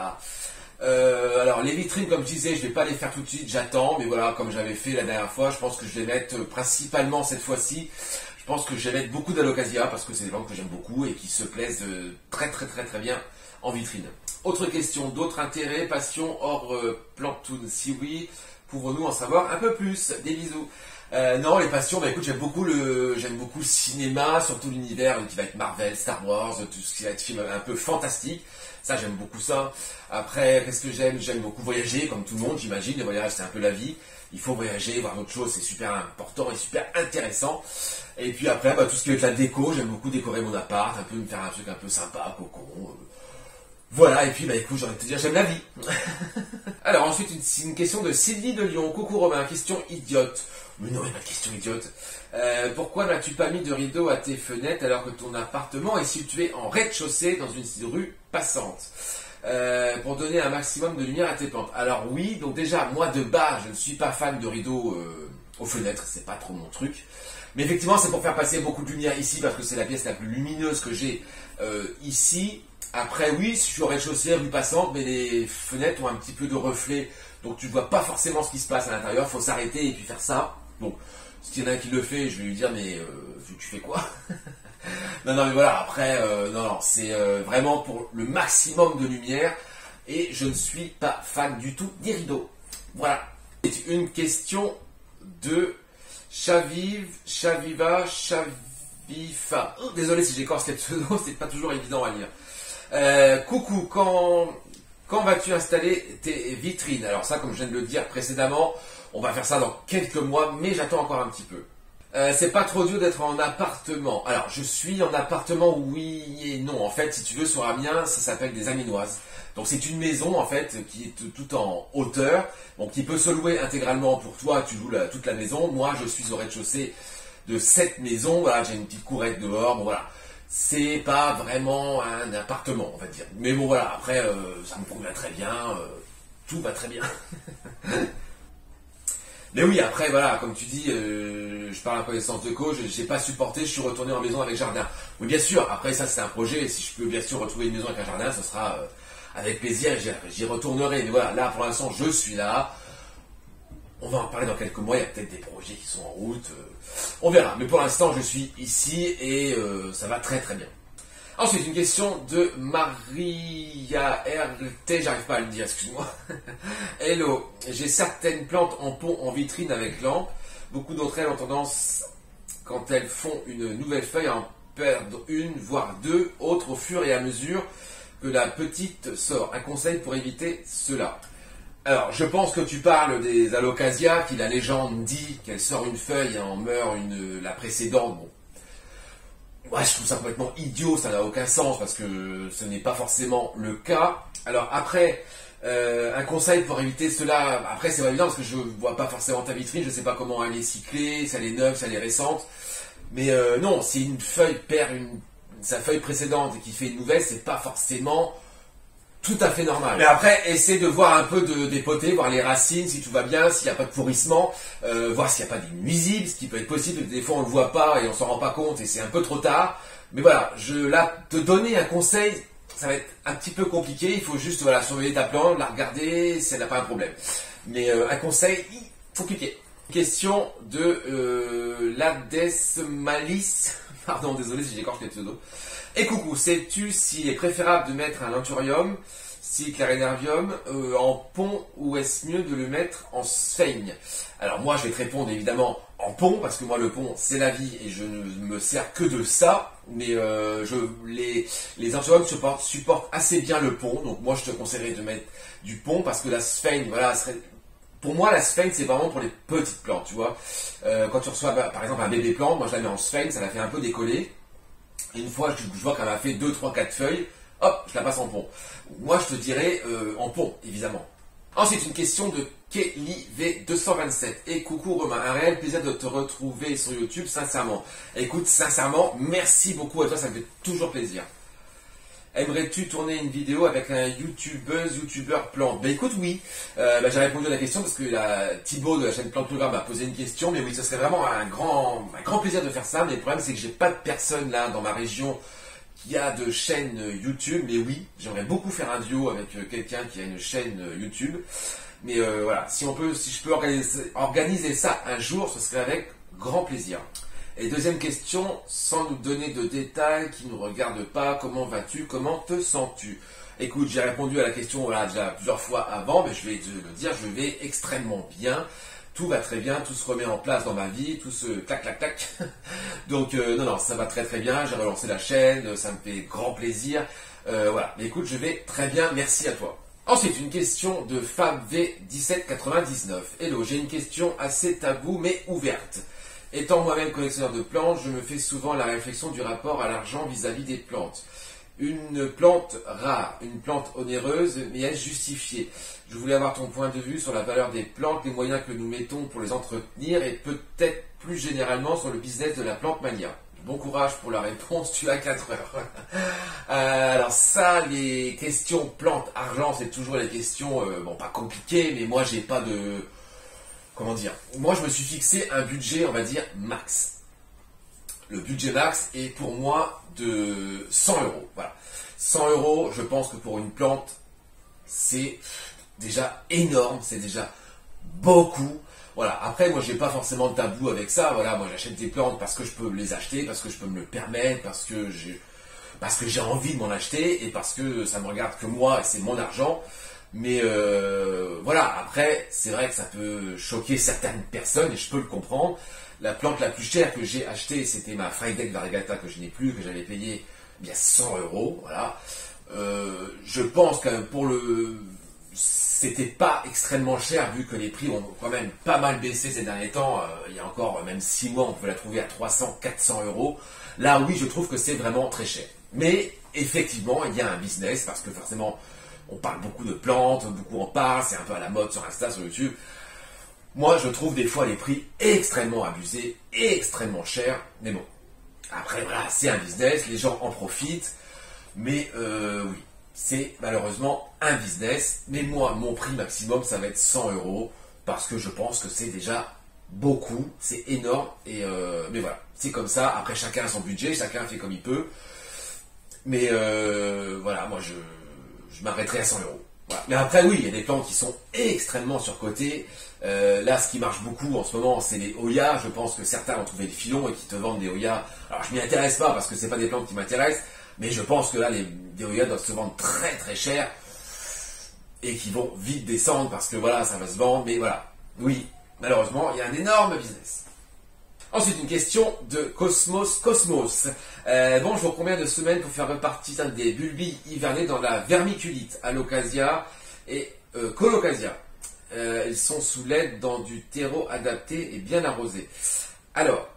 Alors, les vitrines, comme je disais, je ne vais pas les faire tout de suite, j'attends, mais voilà, comme j'avais fait la dernière fois, je pense que je vais mettre principalement cette fois-ci. Je pense que je vais mettre beaucoup d'alocasia parce que c'est des plantes que j'aime beaucoup et qui se plaisent très très très très bien en vitrine. Autre question, d'autres intérêts, passions hors Plantoon? Si oui, pouvons-nous en savoir un peu plus? Des bisous. Non, les passions, bah écoute, j'aime beaucoup le cinéma, surtout l'univers qui va être Marvel, Star Wars, tout ce qui va être film un peu fantastique. Ça, j'aime beaucoup ça. Après, qu'est-ce que j'aime? J'aime beaucoup voyager, comme tout le monde, j'imagine. Les voyages, c'est un peu la vie. Il faut voyager, voir d'autres choses, c'est super important et super intéressant. Et puis après, bah, tout ce qui est la déco, j'aime beaucoup décorer mon appart, un peu me faire un truc un peu sympa, cocon. Voilà, et puis bah écoute, j'ai envie de te dire, j'aime la vie. Alors ensuite, une question de Sylvie de Lyon. Coucou Romain, question idiote. Mais non, il n'y a pas de question idiote. Pourquoi n'as-tu pas mis de rideau à tes fenêtres alors que ton appartement est situé en rez-de-chaussée dans une rue passante, pour donner un maximum de lumière à tes plantes? Alors oui, donc déjà, moi de base, je ne suis pas fan de rideaux aux fenêtres, c'est pas trop mon truc. Mais effectivement, c'est pour faire passer beaucoup de lumière ici, parce que c'est la pièce la plus lumineuse que j'ai ici. Après, oui, je suis au rez-de-chaussée, rue passante, mais les fenêtres ont un petit peu de reflet, donc tu ne vois pas forcément ce qui se passe à l'intérieur, il faut s'arrêter et puis faire ça. Bon, s'il y en a un qui le fait, je vais lui dire, mais tu fais quoi? Non, mais voilà, après, non, c'est vraiment pour le maximum de lumière, et je ne suis pas fan du tout des rideaux. Voilà. C'est une question de Chaviva. Oh, désolé si j'écorce les pseudos, c'est pas toujours évident à lire. Coucou, quand vas-tu installer tes vitrines? Alors ça, comme je viens de le dire précédemment, on va faire ça dans quelques mois, mais j'attends encore un petit peu. C'est pas trop dur d'être en appartement. Alors, je suis en appartement, oui et non. En fait, si tu veux, sur Amiens, ça s'appelle des Amiénoises. Donc, c'est une maison, en fait, qui est tout en hauteur, donc qui peut se louer intégralement pour toi. Tu loues toute la maison. Moi, je suis au rez-de-chaussée de cette maison. Voilà, j'ai une petite courette dehors. Bon, voilà. C'est pas vraiment un appartement, on va dire. Mais bon, voilà, après, ça me convient très bien. Tout va très bien. Mais oui, après, voilà, comme tu dis, je parle en connaissance de cause, je n'ai pas supporté, je suis retourné en maison avec jardin. Oui, bien sûr, après ça, c'est un projet, si je peux bien sûr retrouver une maison avec un jardin, ce sera avec plaisir, j'y retournerai. Mais voilà, là, pour l'instant, je suis là. On va en parler dans quelques mois, il y a peut-être des projets qui sont en route. On verra, mais pour l'instant, je suis ici et ça va très très bien. Ensuite, une question de Maria RT, j'arrive pas à le dire, excuse-moi. Hello, j'ai certaines plantes en pot en vitrine avec lampe. Beaucoup d'entre elles ont tendance, quand elles font une nouvelle feuille, à en perdre une, voire deux autres au fur et à mesure que la petite sort. Un conseil pour éviter cela? Alors, je pense que tu parles des alocasias, qui la légende dit qu'elle sort une feuille et en meurt la précédente. Bon. Ouais, je trouve ça complètement idiot, ça n'a aucun sens parce que ce n'est pas forcément le cas. Alors après, un conseil pour éviter cela, après c'est pas évident parce que je vois pas forcément ta vitrine, je sais pas comment elle est cyclée, si elle est neuve, si elle est récente. Mais non, si une feuille perd sa feuille précédente et qui fait une nouvelle, c'est pas forcément tout à fait normal. Mais après, essaie de voir un peu des potées, voir les racines, si tout va bien, s'il n'y a pas de pourrissement, voir s'il n'y a pas des nuisibles, ce qui peut être possible. Des fois, on ne le voit pas et on s'en rend pas compte et c'est un peu trop tard. Mais voilà, te donner un conseil, ça va être un petit peu compliqué. Il faut juste surveiller ta plante, la regarder si elle n'a pas un problème. Mais un conseil, il faut cliquer. Question de Lades Malice. Pardon, désolé si j'écorche les pseudos. Et coucou, sais-tu s'il est préférable de mettre un anthurium, cyclarenervium, en pont ou est-ce mieux de le mettre en sphaigne? Alors moi, je vais te répondre évidemment en pont, parce que moi le pont c'est la vie et je ne me sers que de ça. Mais les anthuriums supportent assez bien le pont, donc moi je te conseillerais de mettre du pont parce que la sphaigne, voilà, pour moi, la sphaigne, c'est vraiment pour les petites plantes, tu vois. Quand tu reçois, par exemple, un bébé plante, moi je la mets en sphaigne, ça la fait un peu décoller. Et une fois, je vois qu'elle a fait 2, 3, 4 feuilles, hop, je la passe en pont. Moi, je te dirais en pont, évidemment. Ensuite, une question de Kelly V227. Et coucou Romain, un réel plaisir de te retrouver sur YouTube, sincèrement. Écoute, sincèrement, merci beaucoup à toi, ça me fait toujours plaisir. Aimerais-tu tourner une vidéo avec un youtubeur plante? Ben écoute, oui. J'ai répondu à la question parce que Thibaut de la chaîne Plante Programme m'a posé une question. Mais oui, ce serait vraiment un grand plaisir de faire ça. Mais le problème, c'est que j'ai pas de personne là dans ma région qui a de chaîne YouTube. Mais oui, j'aimerais beaucoup faire un duo avec quelqu'un qui a une chaîne YouTube. Mais voilà, si je peux organiser ça un jour, ce serait avec grand plaisir. Et deuxième question, sans nous donner de détails qui ne nous regardent pas, comment vas-tu, comment te sens-tu? Écoute, j'ai répondu à la question voilà, déjà plusieurs fois avant, mais je vais te le dire, je vais extrêmement bien. Tout va très bien, tout se remet en place dans ma vie, tout se clac clac clac. Donc non, ça va très très bien, j'ai relancé la chaîne, ça me fait grand plaisir. Voilà, mais écoute, je vais très bien, merci à toi. Ensuite, une question de FabV1799. Hello, j'ai une question assez taboue mais ouverte. Étant moi-même collectionneur de plantes, je me fais souvent la réflexion du rapport à l'argent vis-à-vis des plantes. Une plante rare, une plante onéreuse, mais est-ce justifié? Je voulais avoir ton point de vue sur la valeur des plantes, les moyens que nous mettons pour les entretenir et peut-être plus généralement sur le business de la plante mania. Bon courage pour la réponse, tu as 4 heures. Alors ça, les questions plantes, argent, c'est toujours les questions, bon pas compliquées, mais moi j'ai pas de... Comment dire? Moi je me suis fixé un budget, on va dire, max. Le budget max est pour moi de 100 euros. Voilà. 100 euros, je pense que pour une plante, c'est déjà énorme, c'est déjà beaucoup. Voilà. Après, moi, j'ai pas forcément de tabou avec ça. Voilà, moi, j'achète des plantes parce que je peux les acheter, parce que je peux me le permettre, parce que j'ai envie de m'en acheter et parce que ça me regarde que moi et c'est mon argent. Mais voilà. Après, c'est vrai que ça peut choquer certaines personnes et je peux le comprendre. La plante la plus chère que j'ai achetée, c'était ma Freydeck variegata que je n'ai plus, que j'avais payé bien 100 euros. Voilà. Je pense que c'était pas extrêmement cher vu que les prix ont quand même pas mal baissé ces derniers temps. Il y a encore même 6 mois, on pouvait la trouver à 300, 400 euros. Là, oui, je trouve que c'est vraiment très cher. Mais effectivement, il y a un business parce que forcément, on parle beaucoup de plantes, beaucoup en parlent, c'est un peu à la mode sur Insta, sur YouTube. Moi, je trouve des fois les prix extrêmement abusés, extrêmement chers. Mais bon, après, voilà, c'est un business, les gens en profitent. Mais oui, c'est malheureusement un business. Mais moi, mon prix maximum, ça va être 100 euros. Parce que je pense que c'est déjà beaucoup, c'est énorme. Mais voilà, c'est comme ça. Après, chacun a son budget, chacun fait comme il peut. Mais voilà, moi, je m'arrêterai à 100 euros. Voilà. Mais après, oui, il y a des plantes qui sont extrêmement surcotées. Là, ce qui marche beaucoup en ce moment, c'est les Hoya. Je pense que certains ont trouvé le filon et qui te vendent des Hoya. Alors, je m'y intéresse pas parce que c'est pas des plantes qui m'intéressent, mais je pense que là, des Hoya doivent se vendre très très cher et qui vont vite descendre parce que voilà, ça va se vendre. Mais voilà, oui, malheureusement, il y a un énorme business. Ensuite, une question de Cosmos. Bonjour, combien de semaines pour faire repartir des bulbilles hivernés dans la vermiculite, alocasia et colocasia? Ils sont sous l'aide dans du terreau adapté et bien arrosé. Alors,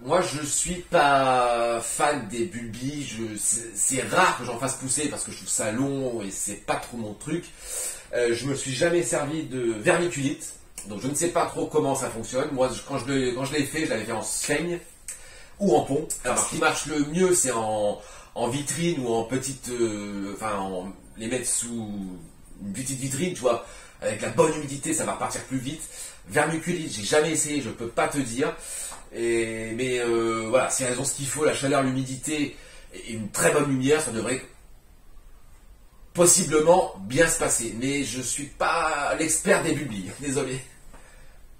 moi je suis pas fan des bulbilles, c'est rare que j'en fasse pousser parce que je trouve ça long et c'est pas trop mon truc. Je me suis jamais servi de vermiculite, donc je ne sais pas trop comment ça fonctionne. Moi quand je l'ai fait, je l'avais fait en saigne ou en pont. Alors ce qui marche le mieux c'est en vitrine ou en petite, les mettre sous une petite vitrine, tu vois. Avec la bonne humidité, ça va repartir plus vite. Vermiculite, j'ai jamais essayé, je peux pas te dire. Mais voilà, si elles ont ce qu'il faut, la chaleur, l'humidité et une très bonne lumière, ça devrait possiblement bien se passer. Mais je suis pas l'expert des bulbilles, désolé.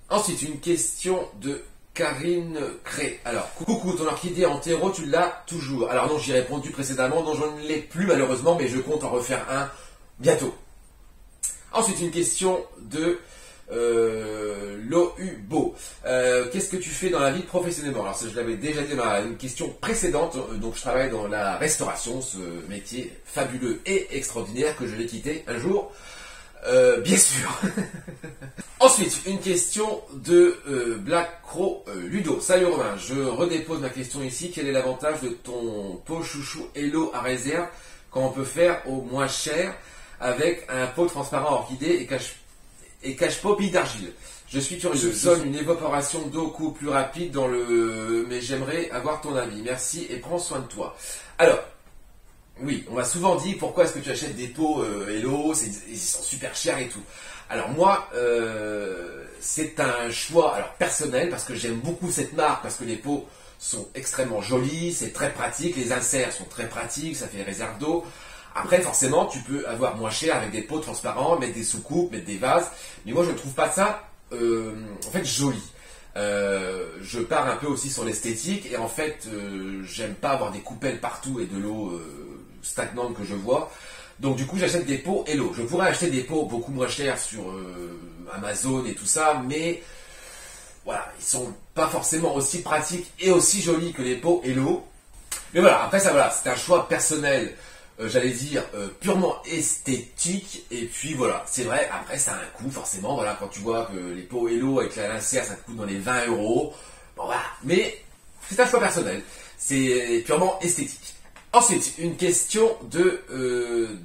Ensuite, une question de Karine Cré. Alors, coucou, ton orchidée en terreau, tu l'as toujours? Alors non, j'y ai répondu précédemment, non, je ne l'ai plus malheureusement, mais je compte en refaire un bientôt. Ensuite, une question de Lohubo. Qu'est-ce que tu fais dans la vie professionnellement? Alors, ça, je l'avais déjà dit dans une question précédente. Donc, je travaille dans la restauration, ce métier fabuleux et extraordinaire que je vais quitter un jour. Bien sûr. Ensuite, une question de Black Crow Ludo. Salut Romain, je redépose ma question ici. Quel est l'avantage de ton pot chouchou Hello à réserve quand on peut faire au moins cher avec un pot transparent orchidée et cache-pot pile d'argile? Je suis curieux. Je sonne une évaporation d'eau coup plus rapide mais j'aimerais avoir ton avis. Merci et prends soin de toi. Alors, oui, on m'a souvent dit pourquoi est-ce que tu achètes des pots Hello, ils sont super chers et tout. Alors moi, c'est un choix personnel parce que j'aime beaucoup cette marque, parce que les pots sont extrêmement jolis, c'est très pratique, les inserts sont très pratiques, ça fait réserve d'eau. Après, forcément, tu peux avoir moins cher avec des pots transparents, mettre des soucoupes, mettre des vases. Mais moi, je ne trouve pas ça, joli. Je pars un peu aussi sur l'esthétique et en fait, j'aime pas avoir des coupelles partout et de l'eau stagnante que je vois. Donc du coup, j'achète des pots Hello. Je pourrais acheter des pots beaucoup moins chers sur Amazon et tout ça, mais voilà, ils sont pas forcément aussi pratiques et aussi jolis que les pots Hello. Mais voilà, après ça, voilà, c'est un choix personnel. J'allais dire purement esthétique, et puis voilà, c'est vrai, après ça a un coût forcément, voilà, quand tu vois que les pots Hello avec la lincère ça te coûte dans les 20 euros, bon voilà, mais c'est un choix personnel, c'est purement esthétique. Ensuite, une question de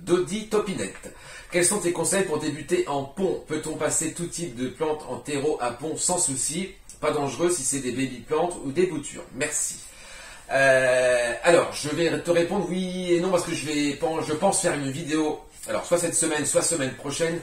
Dodi Topinette. Quels sont tes conseils pour débuter en pont? Peut-on passer tout type de plantes en terreau à pont sans souci? Pas dangereux si c'est des baby plantes ou des boutures. Merci. Alors, je vais te répondre oui et non parce que je pense faire une vidéo, alors soit cette semaine, soit semaine prochaine,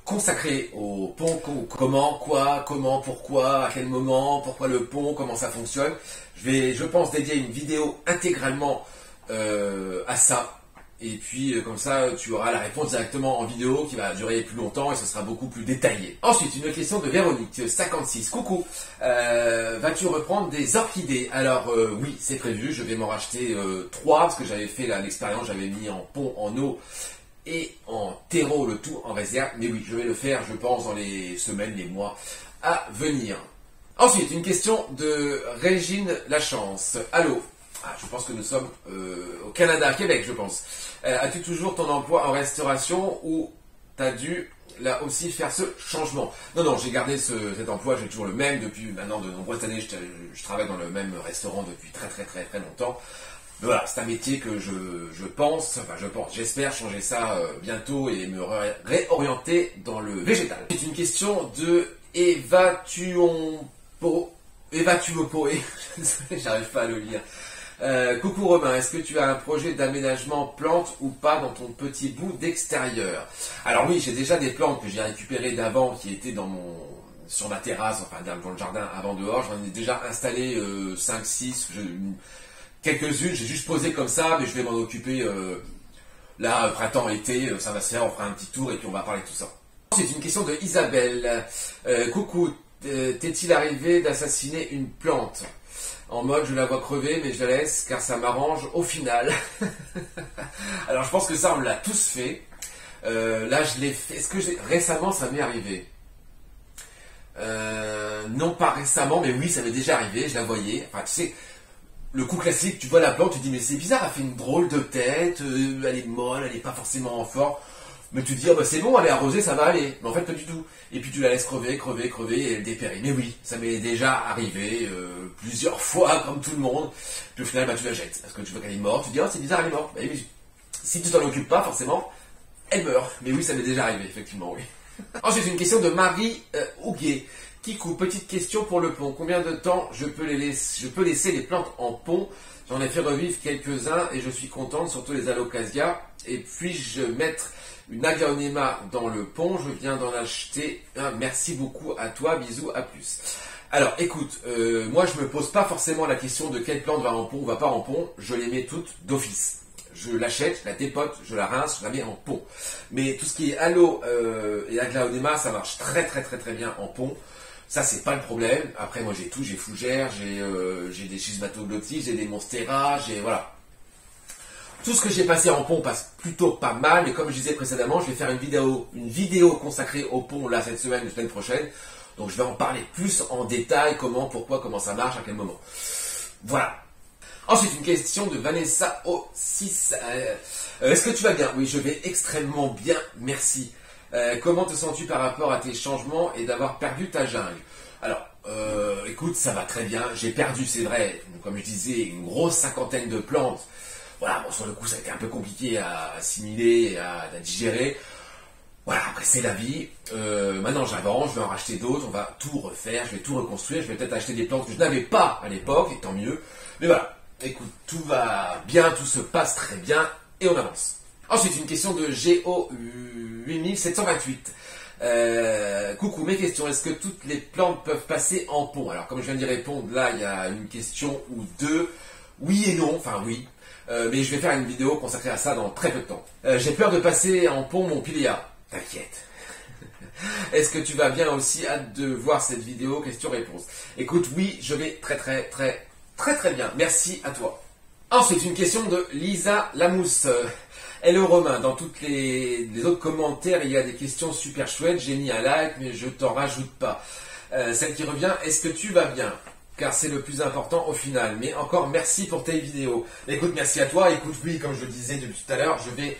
consacrée au pont, comment, quoi, comment, pourquoi, à quel moment, pourquoi le pont, comment ça fonctionne. Je pense, dédier une vidéo intégralement à ça. Et puis comme ça, tu auras la réponse directement en vidéo qui va durer plus longtemps et ce sera beaucoup plus détaillé. Ensuite, une question de Véronique, 56. Coucou, vas-tu reprendre des orchidées? Alors oui, c'est prévu, je vais m'en racheter 3 parce que j'avais fait l'expérience, j'avais mis en pont, en eau et en terreau, le tout en réserve. Mais oui, je vais le faire, je pense, dans les semaines, les mois à venir. Ensuite, une question de Régine Lachance. Allô? Ah, je pense que nous sommes au Canada, Québec, je pense. As-tu toujours ton emploi en restauration ou t'as dû là aussi faire ce changement? Non, non, j'ai gardé cet emploi, j'ai toujours le même depuis maintenant de nombreuses années. Je travaille dans le même restaurant depuis très longtemps. Mais voilà, c'est un métier que j'espère changer ça bientôt et me réorienter dans le végétal. C'est une question de Evatuopoe, j'arrive pas à le lire. Coucou Romain, est-ce que tu as un projet d'aménagement plantes ou pas dans ton petit bout d'extérieur? Alors oui, j'ai déjà des plantes que j'ai récupérées d'avant qui étaient sur ma terrasse, enfin dans le jardin avant dehors. J'en ai déjà installé 5, 6, quelques-unes, j'ai juste posé comme ça, mais je vais m'en occuper là, printemps, été, ça va se faire, on fera un petit tour et puis on va parler de tout ça. C'est une question de Isabelle. Coucou, t'est-il arrivé d'assassiner une plante? En mode je la vois crever mais je la laisse car ça m'arrange au final. Alors je pense que ça on l'a tous fait. Là je l'ai fait. Est-ce que récemment ça m'est arrivé? Non pas récemment mais oui ça m'est déjà arrivé. Je la voyais. Enfin tu sais le coup classique, tu vois la plante, tu te dis mais c'est bizarre, elle fait une drôle de tête, elle est molle, elle n'est pas forcément en forme. Mais tu te dis, oh bah c'est bon, elle est arrosée, ça va aller. Mais en fait, pas du tout. Et puis tu la laisses crever, et elle dépérit. Mais oui, ça m'est déjà arrivé plusieurs fois, comme tout le monde. Puis au final, bah, tu la jettes. Parce que tu vois qu'elle est morte. Tu te dis, oh c'est bizarre, elle est morte. Bah, oui. Si tu t'en occupes pas, forcément, elle meurt. Mais oui, ça m'est déjà arrivé, effectivement, oui. Ensuite, une question de Marie Houguet. Kikou, petite question pour le pont. Combien de temps je peux laisser les plantes en pont? J'en ai fait revivre quelques-uns et je suis contente, surtout les alocasia. Et puis-je mettre une aglaonema dans le pont? Je viens d'en acheter un. Merci beaucoup à toi. Bisous, à plus. Alors, écoute, moi je me pose pas forcément la question de quelle plante va en pont ou va pas en pont. Je les mets toutes d'office. Je l'achète, je la dépote, je la rince, je la mets en pont. Mais tout ce qui est aloe et aglaonema, ça marche très bien en pont. Ça, c'est pas le problème. Après, moi, j'ai tout. J'ai fougères, j'ai des schismatoglottis, j'ai des monstera, voilà. Tout ce que j'ai passé en pont passe plutôt pas mal. Mais comme je disais précédemment, je vais faire une vidéo consacrée au pont, là, cette semaine, la semaine prochaine. Donc, je vais en parler plus en détail, comment, pourquoi, comment ça marche, à quel moment. Voilà. Ensuite, une question de Vanessa O6. Est-ce que tu vas bien? Oui, je vais extrêmement bien, merci. Comment te sens-tu par rapport à tes changements et d'avoir perdu ta jungle? Alors, écoute, ça va très bien. J'ai perdu, c'est vrai, comme je disais, une grosse 50aine de plantes. Voilà, bon, sur le coup, ça a été un peu compliqué à assimiler, à digérer. Voilà, après, c'est la vie. Maintenant, j'avance, je vais en racheter d'autres, on va tout refaire, je vais tout reconstruire. Je vais peut-être acheter des plantes que je n'avais pas à l'époque, et tant mieux. Mais voilà, écoute, tout va bien, tout se passe très bien, et on avance. Ensuite, une question de GO8728. Coucou, mes questions. Est-ce que toutes les plantes peuvent passer en pont? Alors, comme je viens d'y répondre, là, il y a une question ou deux. Oui et non, enfin oui. Mais je vais faire une vidéo consacrée à ça dans très peu de temps. J'ai peur de passer en pont mon piléa. T'inquiète. Est-ce que tu vas bien aussi? Hâte de voir cette vidéo, question-réponse. Écoute, oui, je vais très bien. Merci à toi. Ensuite, une question de Lisa Lamousse. Hello Romain, dans toutes les autres commentaires, il y a des questions super chouettes. J'ai mis un like, mais je t'en rajoute pas. Celle qui revient, est-ce que tu vas bien? Car c'est le plus important au final. Mais encore merci pour tes vidéos. Écoute, merci à toi. Écoute, oui, comme je le disais depuis tout à l'heure, je vais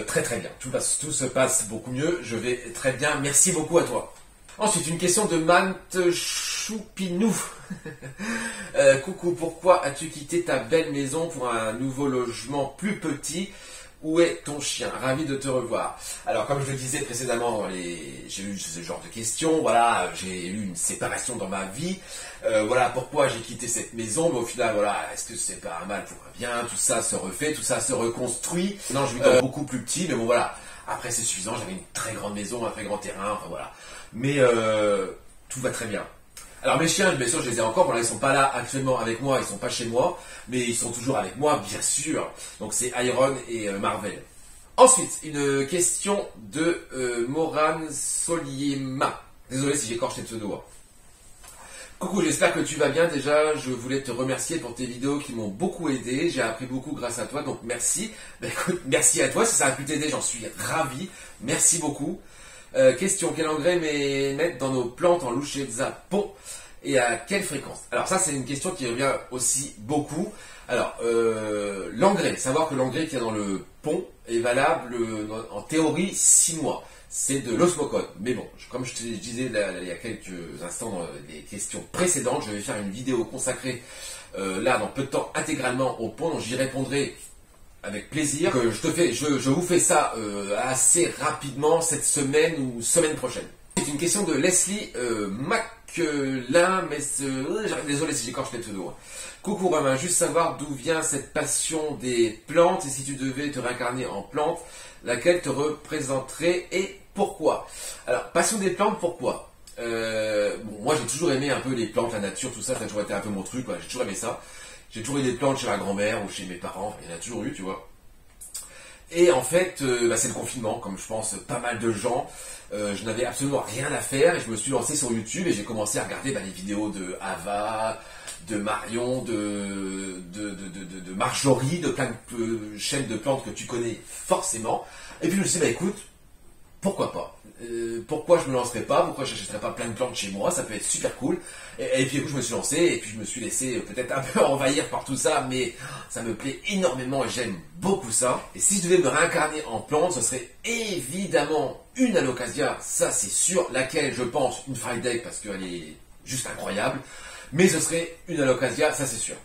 très bien. Tout se passe beaucoup mieux. Je vais très bien. Merci beaucoup à toi. Ensuite, une question de Mante Choupinou. Coucou, pourquoi as-tu quitté ta belle maison pour un nouveau logement plus petit? Où est ton chien? Ravi de te revoir. Alors, comme je le disais précédemment, j'ai eu ce genre de questions. Voilà, j'ai eu une séparation dans ma vie. Voilà pourquoi j'ai quitté cette maison. Mais au final, voilà, est-ce que c'est pas un mal pour un bien? Tout ça se refait, tout ça se reconstruit. Non, je vis dans beaucoup plus petit, mais bon, voilà. Après, c'est suffisant. J'avais une très grande maison, un très grand terrain. Enfin, voilà. Mais tout va très bien. Alors mes chiens, bien sûr, je les ai encore. Voilà, ils sont pas là actuellement avec moi, ils sont pas chez moi, mais ils sont toujours avec moi, bien sûr. Donc c'est Iron et Marvel. Ensuite, une question de Moran Soliema. Désolé si j'écorche tes pseudos. Coucou, j'espère que tu vas bien. Déjà, je voulais te remercier pour tes vidéos qui m'ont beaucoup aidé. J'ai appris beaucoup grâce à toi, donc merci. Ben, écoute, merci à toi. Si ça a pu t'aider, j'en suis ravi. Merci beaucoup. Question, quel engrais mettre dans nos plantes en Luchezza pont et à quelle fréquence? Alors ça, c'est une question qui revient aussi beaucoup. Alors, l'engrais, savoir que l'engrais qu'il y a dans le pont est valable en théorie 6 mois. C'est de l'osmocone. Mais bon, comme je te disais il y a quelques instants dans les questions précédentes, je vais faire une vidéo consacrée là dans peu de temps intégralement au pont, donc j'y répondrai avec plaisir. Je vous fais ça assez rapidement cette semaine ou semaine prochaine. C'est une question de Leslie Maclin, mais désolé si j'écorche les pseudos. Coucou Romain, juste savoir d'où vient cette passion des plantes et si tu devais te réincarner en plante, laquelle te représenterait et pourquoi? Alors, passion des plantes, pourquoi? Bon, moi j'ai toujours aimé un peu les plantes, la nature, tout ça, ça a toujours été un peu mon truc, j'ai toujours aimé ça. J'ai toujours eu des plantes chez ma grand-mère ou chez mes parents, il y en a toujours eu, tu vois. Et en fait, c'est le confinement, comme je pense pas mal de gens. Je n'avais absolument rien à faire et je me suis lancé sur YouTube et j'ai commencé à regarder les vidéos de Ava, de Marion, de Marjorie, de plein de chaînes de plantes que tu connais forcément. Et puis je me suis dit, écoute, pourquoi pas? Pourquoi je me lancerais pas? Pourquoi je n'achèterais pas plein de plantes chez moi? Ça peut être super cool. Et puis écoute, je me suis lancé et puis je me suis laissé peut-être un peu envahir par tout ça, mais ça me plaît énormément et j'aime beaucoup ça. Et si je devais me réincarner en plante, ce serait évidemment une alocasia, ça c'est sûr, laquelle je pense une Friday parce qu'elle est juste incroyable, mais ce serait une alocasia, ça c'est sûr.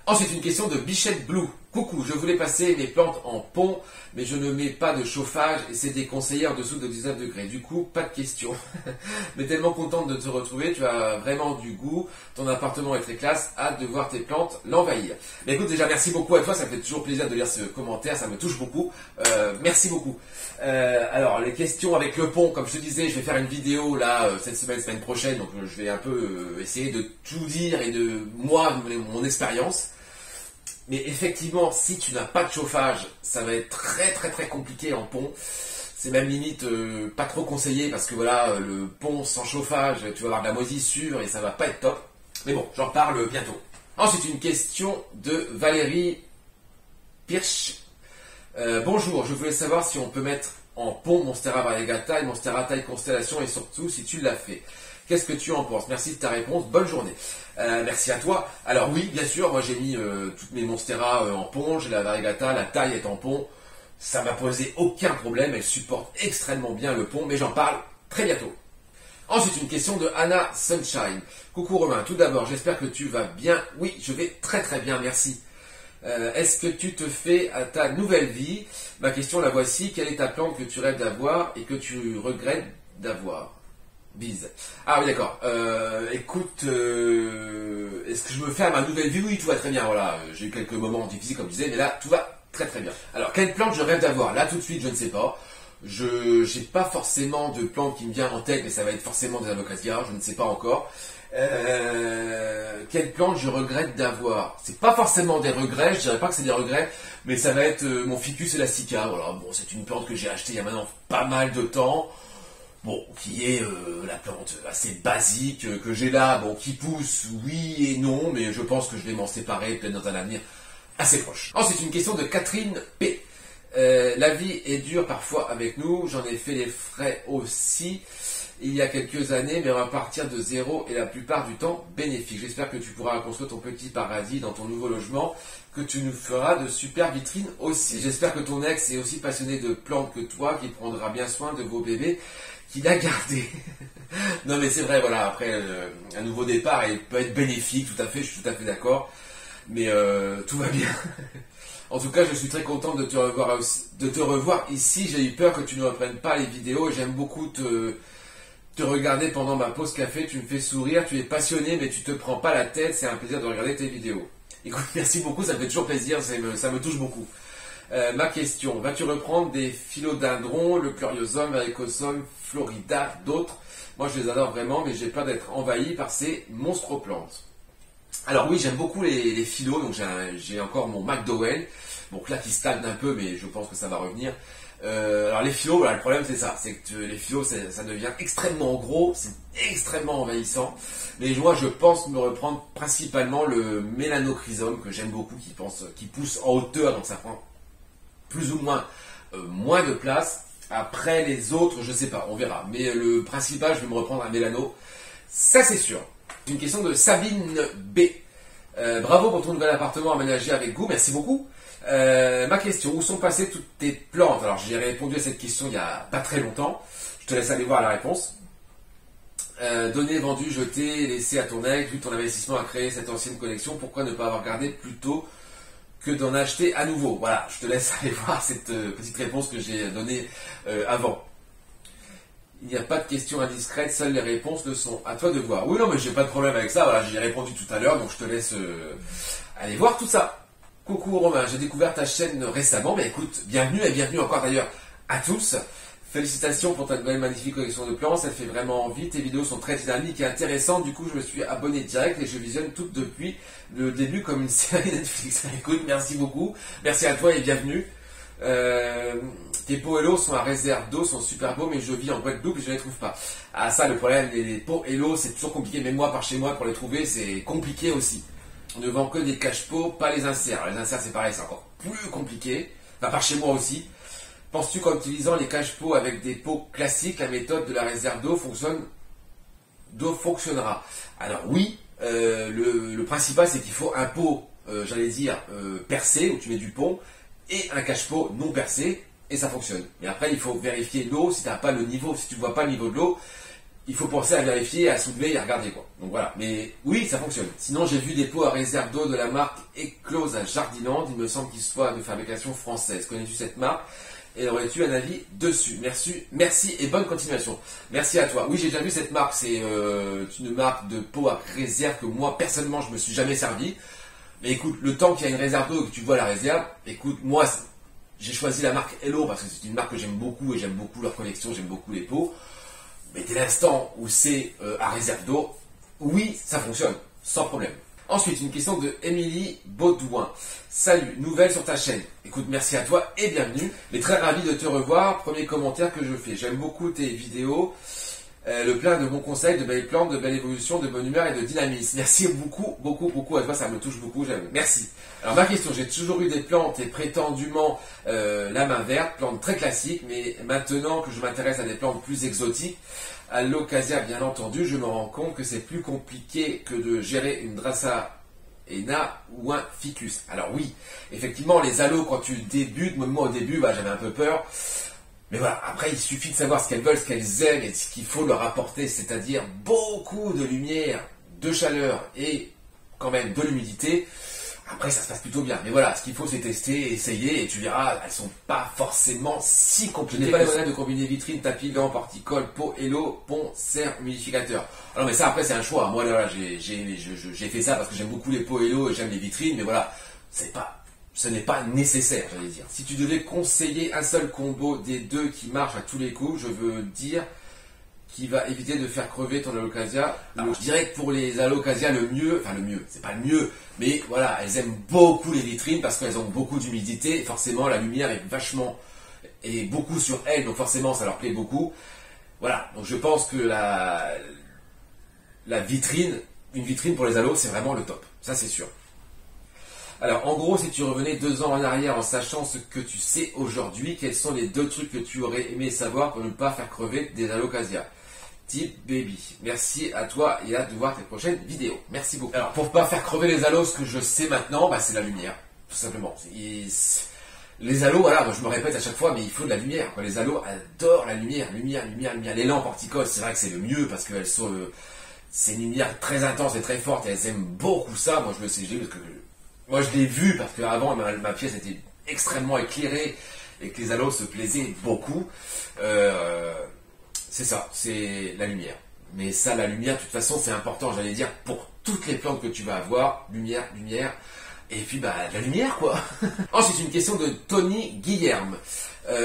Ensuite, une question de Bichette Blue. Coucou, je voulais passer mes plantes en pont, mais je ne mets pas de chauffage et c'est déconseillé en dessous de 19 degrés. Du coup, pas de question. Mais tellement contente de te retrouver, tu as vraiment du goût, ton appartement est très classe, hâte de voir tes plantes l'envahir. Mais écoute, déjà merci beaucoup à toi, ça me fait toujours plaisir de lire ce commentaire, ça me touche beaucoup. Merci beaucoup. Alors, les questions avec le pont, comme je te disais, je vais faire une vidéo là, cette semaine prochaine, donc je vais un peu essayer de tout dire et de moi, mon expérience. Mais effectivement, si tu n'as pas de chauffage, ça va être très compliqué en pont. C'est même limite pas trop conseillé parce que voilà, le pont sans chauffage, tu vas avoir de la moisissure et ça va pas être top. Mais bon, j'en parle bientôt. Ensuite, une question de Valérie Pirch. Bonjour, je voulais savoir si on peut mettre en pont Monstera variegata et Monstera taille constellation et surtout si tu l'as fait. Qu'est-ce que tu en penses? Merci de ta réponse, bonne journée. Merci à toi. Alors oui, bien sûr, moi j'ai mis toutes mes Monstera en pont, j'ai la variegata, la taille est en pont. Ça m'a posé aucun problème, elle supporte extrêmement bien le pont, mais j'en parle très bientôt. Ensuite, une question de Anna Sunshine. Coucou Romain, tout d'abord, j'espère que tu vas bien. Oui, je vais très bien, merci. Est-ce que tu te fais à ta nouvelle vie? Ma question la voici, quelle est ta plante que tu rêves d'avoir et que tu regrettes d'avoir? Bise. Ah oui, d'accord. Écoute, est-ce que je me fais à ma nouvelle vie? Oui, tout va très bien, voilà. J'ai eu quelques moments difficiles, comme je disais, mais là, tout va très bien. Alors, quelle plante je rêve d'avoir? Là, tout de suite, je ne sais pas. Je n'ai pas forcément de plante qui me vient en tête, mais ça va être forcément des alocasias, je ne sais pas encore. Quelle plante je regrette d'avoir? C'est pas forcément des regrets, je dirais pas que c'est des regrets, mais ça va être mon Ficus elastica. Voilà, bon, c'est une plante que j'ai achetée il y a maintenant pas mal de temps. bon, qui est la plante assez basique que j'ai là, bon, qui pousse, oui et non, mais je pense que je vais m'en séparer peut-être dans un avenir assez proche. Ensuite, une question de Catherine P. La vie est dure parfois avec nous, j'en ai fait les frais aussi il y a quelques années, mais on va partir de zéro et la plupart du temps bénéfique. J'espère que tu pourras construire ton petit paradis dans ton nouveau logement, que tu nous feras de super vitrines aussi. J'espère que ton ex est aussi passionné de plantes que toi, qu'il prendra bien soin de vos bébés, qu'il a gardé. Non mais c'est vrai, voilà, après un nouveau départ il peut être bénéfique, tout à fait, je suis tout à fait d'accord, mais tout va bien. En tout cas, je suis très content de te revoir ici. J'ai eu peur que tu ne reprennes pas les vidéos. J'aime beaucoup te regarder pendant ma pause café. Tu me fais sourire. Tu es passionné, mais tu te prends pas la tête. C'est un plaisir de regarder tes vidéos. Écoute, merci beaucoup. Ça me fait toujours plaisir. Ça me touche beaucoup. Ma question. Vas-tu reprendre des philodendrons, le Curiosum, Varicosum, Florida, d'autres? Moi, je les adore vraiment, mais j'ai peur d'être envahi par ces monstres plantes. Alors oui, j'aime beaucoup les philos, donc j'ai encore mon McDowell, donc là qui stagne un peu, mais je pense que ça va revenir. Alors les philos, voilà, le problème c'est ça, c'est que les philos ça devient extrêmement gros, c'est extrêmement envahissant, mais moi je pense me reprendre principalement le mélanochrysum, que j'aime beaucoup, qui pousse en hauteur, donc ça prend plus ou moins de place. Après les autres, je sais pas, on verra, mais le principal, je vais me reprendre un mélano, ça c'est sûr. Une question de Sabine B. Bravo pour ton nouvel appartement aménagé avec goût, merci beaucoup. Ma question, où sont passées toutes tes plantes? Alors j'ai répondu à cette question il n'y a pas très longtemps, je te laisse aller voir la réponse. Donné, vendu, jeté, laissé à ton ex, vu ton investissement à créer cette ancienne collection, pourquoi ne pas avoir gardé plutôt que d'en acheter à nouveau? Voilà, je te laisse aller voir cette petite réponse que j'ai donnée avant. Il n'y a pas de questions indiscrètes, seules les réponses le sont. À toi de voir. Oui, non, mais j'ai pas de problème avec ça. Voilà, j'ai répondu tout à l'heure, donc je te laisse aller voir tout ça. Coucou Romain, j'ai découvert ta chaîne récemment. Mais écoute, bienvenue et bienvenue encore d'ailleurs à tous. Félicitations pour ta nouvelle magnifique collection de plans. Ça fait vraiment envie. Tes vidéos sont très dynamiques et intéressantes. Du coup, je me suis abonné direct et je visionne toutes depuis le début comme une série Netflix. Écoute, merci beaucoup. Merci à toi et bienvenue. Tes pots Hello sont à réserve d'eau, sont super beaux, mais je vis en Guadeloupe et je ne les trouve pas. Ah ça, le problème, les pots Hello, c'est toujours compliqué, même moi par chez moi pour les trouver, c'est compliqué aussi. On ne vend que des cache-pots, pas les inserts. Alors, les inserts c'est pareil, c'est encore plus compliqué, enfin par chez moi aussi. Penses-tu qu'en utilisant les cache-pots avec des pots classiques, la méthode de la réserve d'eau fonctionnera? Alors oui, le principal c'est qu'il faut un pot, j'allais dire, percé, où tu mets du pont, et un cache-pot non percé, et ça fonctionne. Mais après, il faut vérifier l'eau, si tu n'as pas le niveau, si tu ne vois pas le niveau de l'eau, il faut penser à vérifier, à soulever et à regarder quoi. Donc voilà, mais oui, ça fonctionne. Sinon, j'ai vu des pots à réserve d'eau de la marque Eclose à Jardiland, il me semble qu'ils soient de fabrication française. Connais-tu cette marque? Et aurais-tu un avis dessus? Merci et bonne continuation. Merci à toi. Oui, j'ai déjà vu cette marque, c'est une marque de pots à réserve que moi, personnellement, je me suis jamais servi. Mais écoute, le temps qu'il y a une réserve d'eau et que tu vois la réserve, écoute, moi, j'ai choisi la marque Hello parce que c'est une marque que j'aime beaucoup et j'aime beaucoup leur collection, j'aime beaucoup les pots. Mais dès l'instant où c'est à réserve d'eau, oui, ça fonctionne, sans problème. Ensuite, une question de Émilie Baudouin. Salut, nouvelle sur ta chaîne. Écoute, merci à toi et bienvenue. Mais très ravi de te revoir. Premier commentaire que je fais. J'aime beaucoup tes vidéos. Le plein de bons conseils, de belles plantes, de belle évolution, de bonne humeur et de dynamisme. Merci beaucoup, beaucoup, beaucoup à toi, ça me touche beaucoup, j'aime. Merci. Alors ma question, j'ai toujours eu des plantes et prétendument la main verte, plantes très classiques, mais maintenant que je m'intéresse à des plantes plus exotiques, à l'Alocasia bien entendu, je me rends compte que c'est plus compliqué que de gérer une Dracaena ou un Ficus. Alors oui, effectivement, les alos, quand tu débutes, même moi au début, j'avais un peu peur. Mais voilà, après il suffit de savoir ce qu'elles veulent, ce qu'elles aiment et ce qu'il faut leur apporter, c'est-à-dire beaucoup de lumière, de chaleur et quand même de l'humidité. Après ça se passe plutôt bien. Mais voilà, ce qu'il faut c'est tester, essayer et tu verras, elles sont pas forcément si compliquées. Je n'ai pas les moyens de combiner vitrine, tapis, gants, porticole, pot, Hello, pont, serre, humidificateur. Alors mais ça après c'est un choix. Moi là, j'ai fait ça parce que j'aime beaucoup les pots Hello et j'aime les vitrines, mais voilà, ce n'est pas nécessaire, j'allais dire. Si tu devais conseiller un seul combo des deux qui marche à tous les coups, je veux dire qui va éviter de faire crever ton Alocasia. Alors, je dirais que pour les Alocasia, le mieux, c'est pas le mieux, mais voilà, elles aiment beaucoup les vitrines parce qu'elles ont beaucoup d'humidité. Forcément, la lumière est beaucoup sur elles, donc forcément, ça leur plaît beaucoup. Voilà, donc je pense que la vitrine, une vitrine pour les halos, c'est vraiment le top. Ça, c'est sûr. Alors, en gros, si tu revenais 2 ans en arrière en sachant ce que tu sais aujourd'hui, quels sont les 2 trucs que tu aurais aimé savoir pour ne pas faire crever des alocasias? Type baby. Merci à toi et hâte de voir tes prochaines vidéos. Merci beaucoup. Alors, pour pas faire crever les halos, ce que je sais maintenant, bah, c'est la lumière. Tout simplement. Les halos, voilà, moi je me répète à chaque fois, mais il faut de la lumière, quoi. Les halos adorent la lumière, lumière. Les lampes horticoles, c'est vrai que c'est le mieux parce qu'elles sont, c'est une lumière très intense et très forte et elles aiment beaucoup ça. Moi je le sais, parce que moi je l'ai vu parce qu'avant ma pièce était extrêmement éclairée et que les halos se plaisaient beaucoup. C'est ça, c'est la lumière. Mais ça, la lumière, de toute façon, c'est important, j'allais dire, pour toutes les plantes que tu vas avoir, lumière. Et puis, bah, de la lumière, quoi. Ensuite, une question de Tony Guillerme.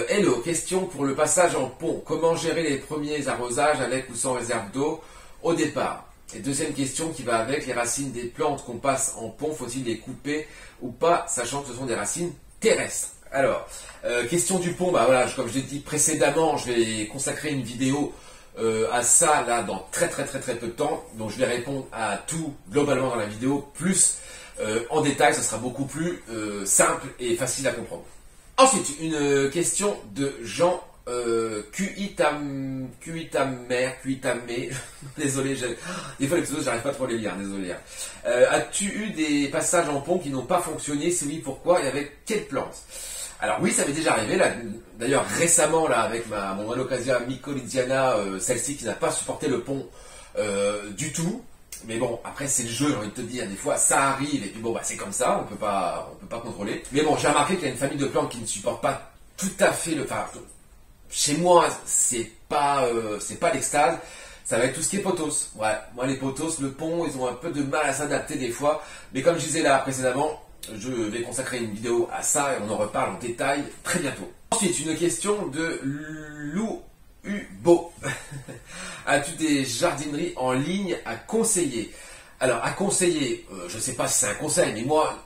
Hello, question pour le passage en pont. Comment gérer les premiers arrosages avec ou sans réserve d'eau au départ? Et deuxième question qui va avec, les racines des plantes qu'on passe en pont, faut-il les couper ou pas, sachant que ce sont des racines terrestres? Alors, question du pont, bah voilà, comme je l'ai dit précédemment, je vais consacrer une vidéo à ça, là, dans très peu de temps. Donc, je vais répondre à tout, globalement, dans la vidéo, plus en détail, ça sera beaucoup plus simple et facile à comprendre. Ensuite, une question de Jean Cuitamé, désolé, des fois les pseudos, j'arrive pas trop à les lire, désolé. As-tu eu des passages en pont qui n'ont pas fonctionné? Si oui, pourquoi et avec quelle plante? Alors oui, ça m'est déjà arrivé, là, d'ailleurs récemment, là, avec mon Alocasia mycolidiana, celle-ci qui n'a pas supporté le pont du tout. Mais bon, après c'est le jeu, j'ai envie de te dire, des fois ça arrive, et puis bon, bah c'est comme ça, on peut pas contrôler. Mais bon, j'ai remarqué qu'il y a une famille de plantes qui ne supportent pas tout à fait enfin, chez moi, c'est pas l'extase, ça va être tout ce qui est pothos. Ouais, moi les pothos, le pont, ils ont un peu de mal à s'adapter des fois, mais comme je disais là précédemment, je vais consacrer une vidéo à ça, et on en reparle en détail très bientôt. Ensuite, une question de Lou Hubo. As-tu des jardineries en ligne à conseiller? Alors, à conseiller, je ne sais pas si c'est un conseil, mais moi,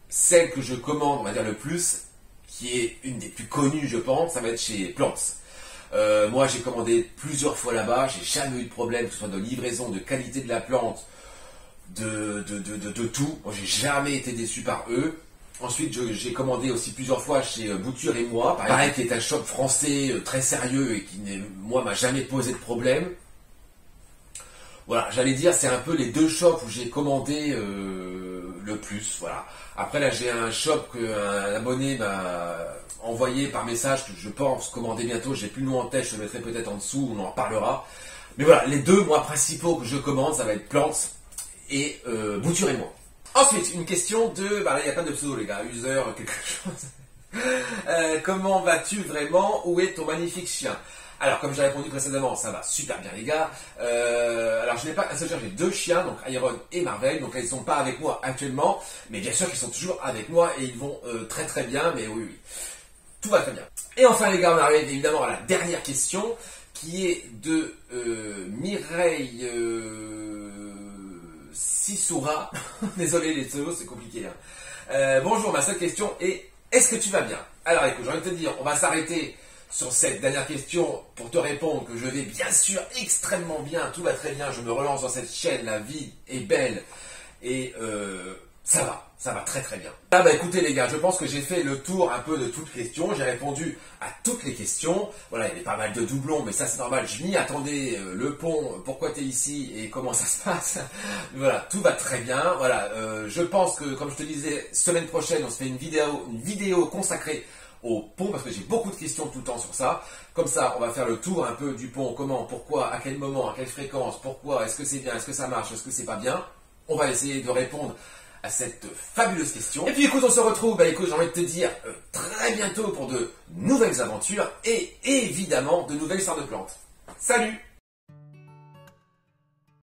celle que je commande, on va dire le plus, qui est une des plus connues, je pense, ça va être chez Plants. Moi, j'ai commandé plusieurs fois là-bas, j'ai jamais eu de problème, que ce soit de livraison, de qualité de la plante, de tout. Moi, j'ai jamais été déçu par eux. Ensuite, j'ai commandé aussi plusieurs fois chez Bouture et moi, pareil, qui est un shop français très sérieux et qui, moi, m'a jamais posé de problème. Voilà, j'allais dire, c'est un peu les 2 shops où j'ai commandé le plus, voilà. Après, là, j'ai un shop qu'un abonné m'a envoyé par message, que je pense commander bientôt, j'ai plus le nom en tête, je le mettrai peut-être en dessous, on en reparlera. Mais voilà, les 2, moi, principaux que je commande, ça va être Plants et Bouture et moi. Ensuite, une question de... Bah là, il y a pas de pseudo, les gars. User, quelque chose. Comment vas-tu vraiment? Où est ton magnifique chien? Alors, comme j'ai répondu précédemment, ça va super bien, les gars. Alors, je n'ai pas un seul chien, j'ai 2 chiens, donc Iron et Marvel. Donc, ils ne sont pas avec moi actuellement. Mais bien sûr qu'ils sont toujours avec moi et ils vont très bien. Mais oui. Tout va très bien. Et enfin, les gars, on arrive évidemment à la dernière question, qui est de Mireille... Sissoura, désolé les pseudos, c'est compliqué. Hein. Bonjour, ma seule question est, est-ce que tu vas bien? Alors écoute, j'ai envie de te dire, on va s'arrêter sur cette dernière question pour te répondre que je vais bien sûr extrêmement bien, tout va très bien, je me relance dans cette chaîne, la vie est belle et ça va très bien. Ah bah écoutez les gars, je pense que j'ai fait le tour un peu de toutes les questions, j'ai répondu à toutes les questions. Voilà, il y avait pas mal de doublons, mais ça c'est normal, je m'y attendais, le pont, pourquoi t'es ici et comment ça se passe. Voilà, tout va très bien. Voilà, je pense que comme je te disais, semaine prochaine on se fait une vidéo consacrée au pont, parce que j'ai beaucoup de questions tout le temps sur ça. Comme ça, on va faire le tour un peu du pont, comment, pourquoi, à quel moment, à quelle fréquence, pourquoi, est-ce que c'est bien, est-ce que ça marche, est-ce que c'est pas bien. On va essayer de répondre à cette fabuleuse question. Et puis écoute, on se retrouve, bah écoute, j'ai envie de te dire très bientôt pour de nouvelles aventures et évidemment de nouvelles histoires de plantes. Salut!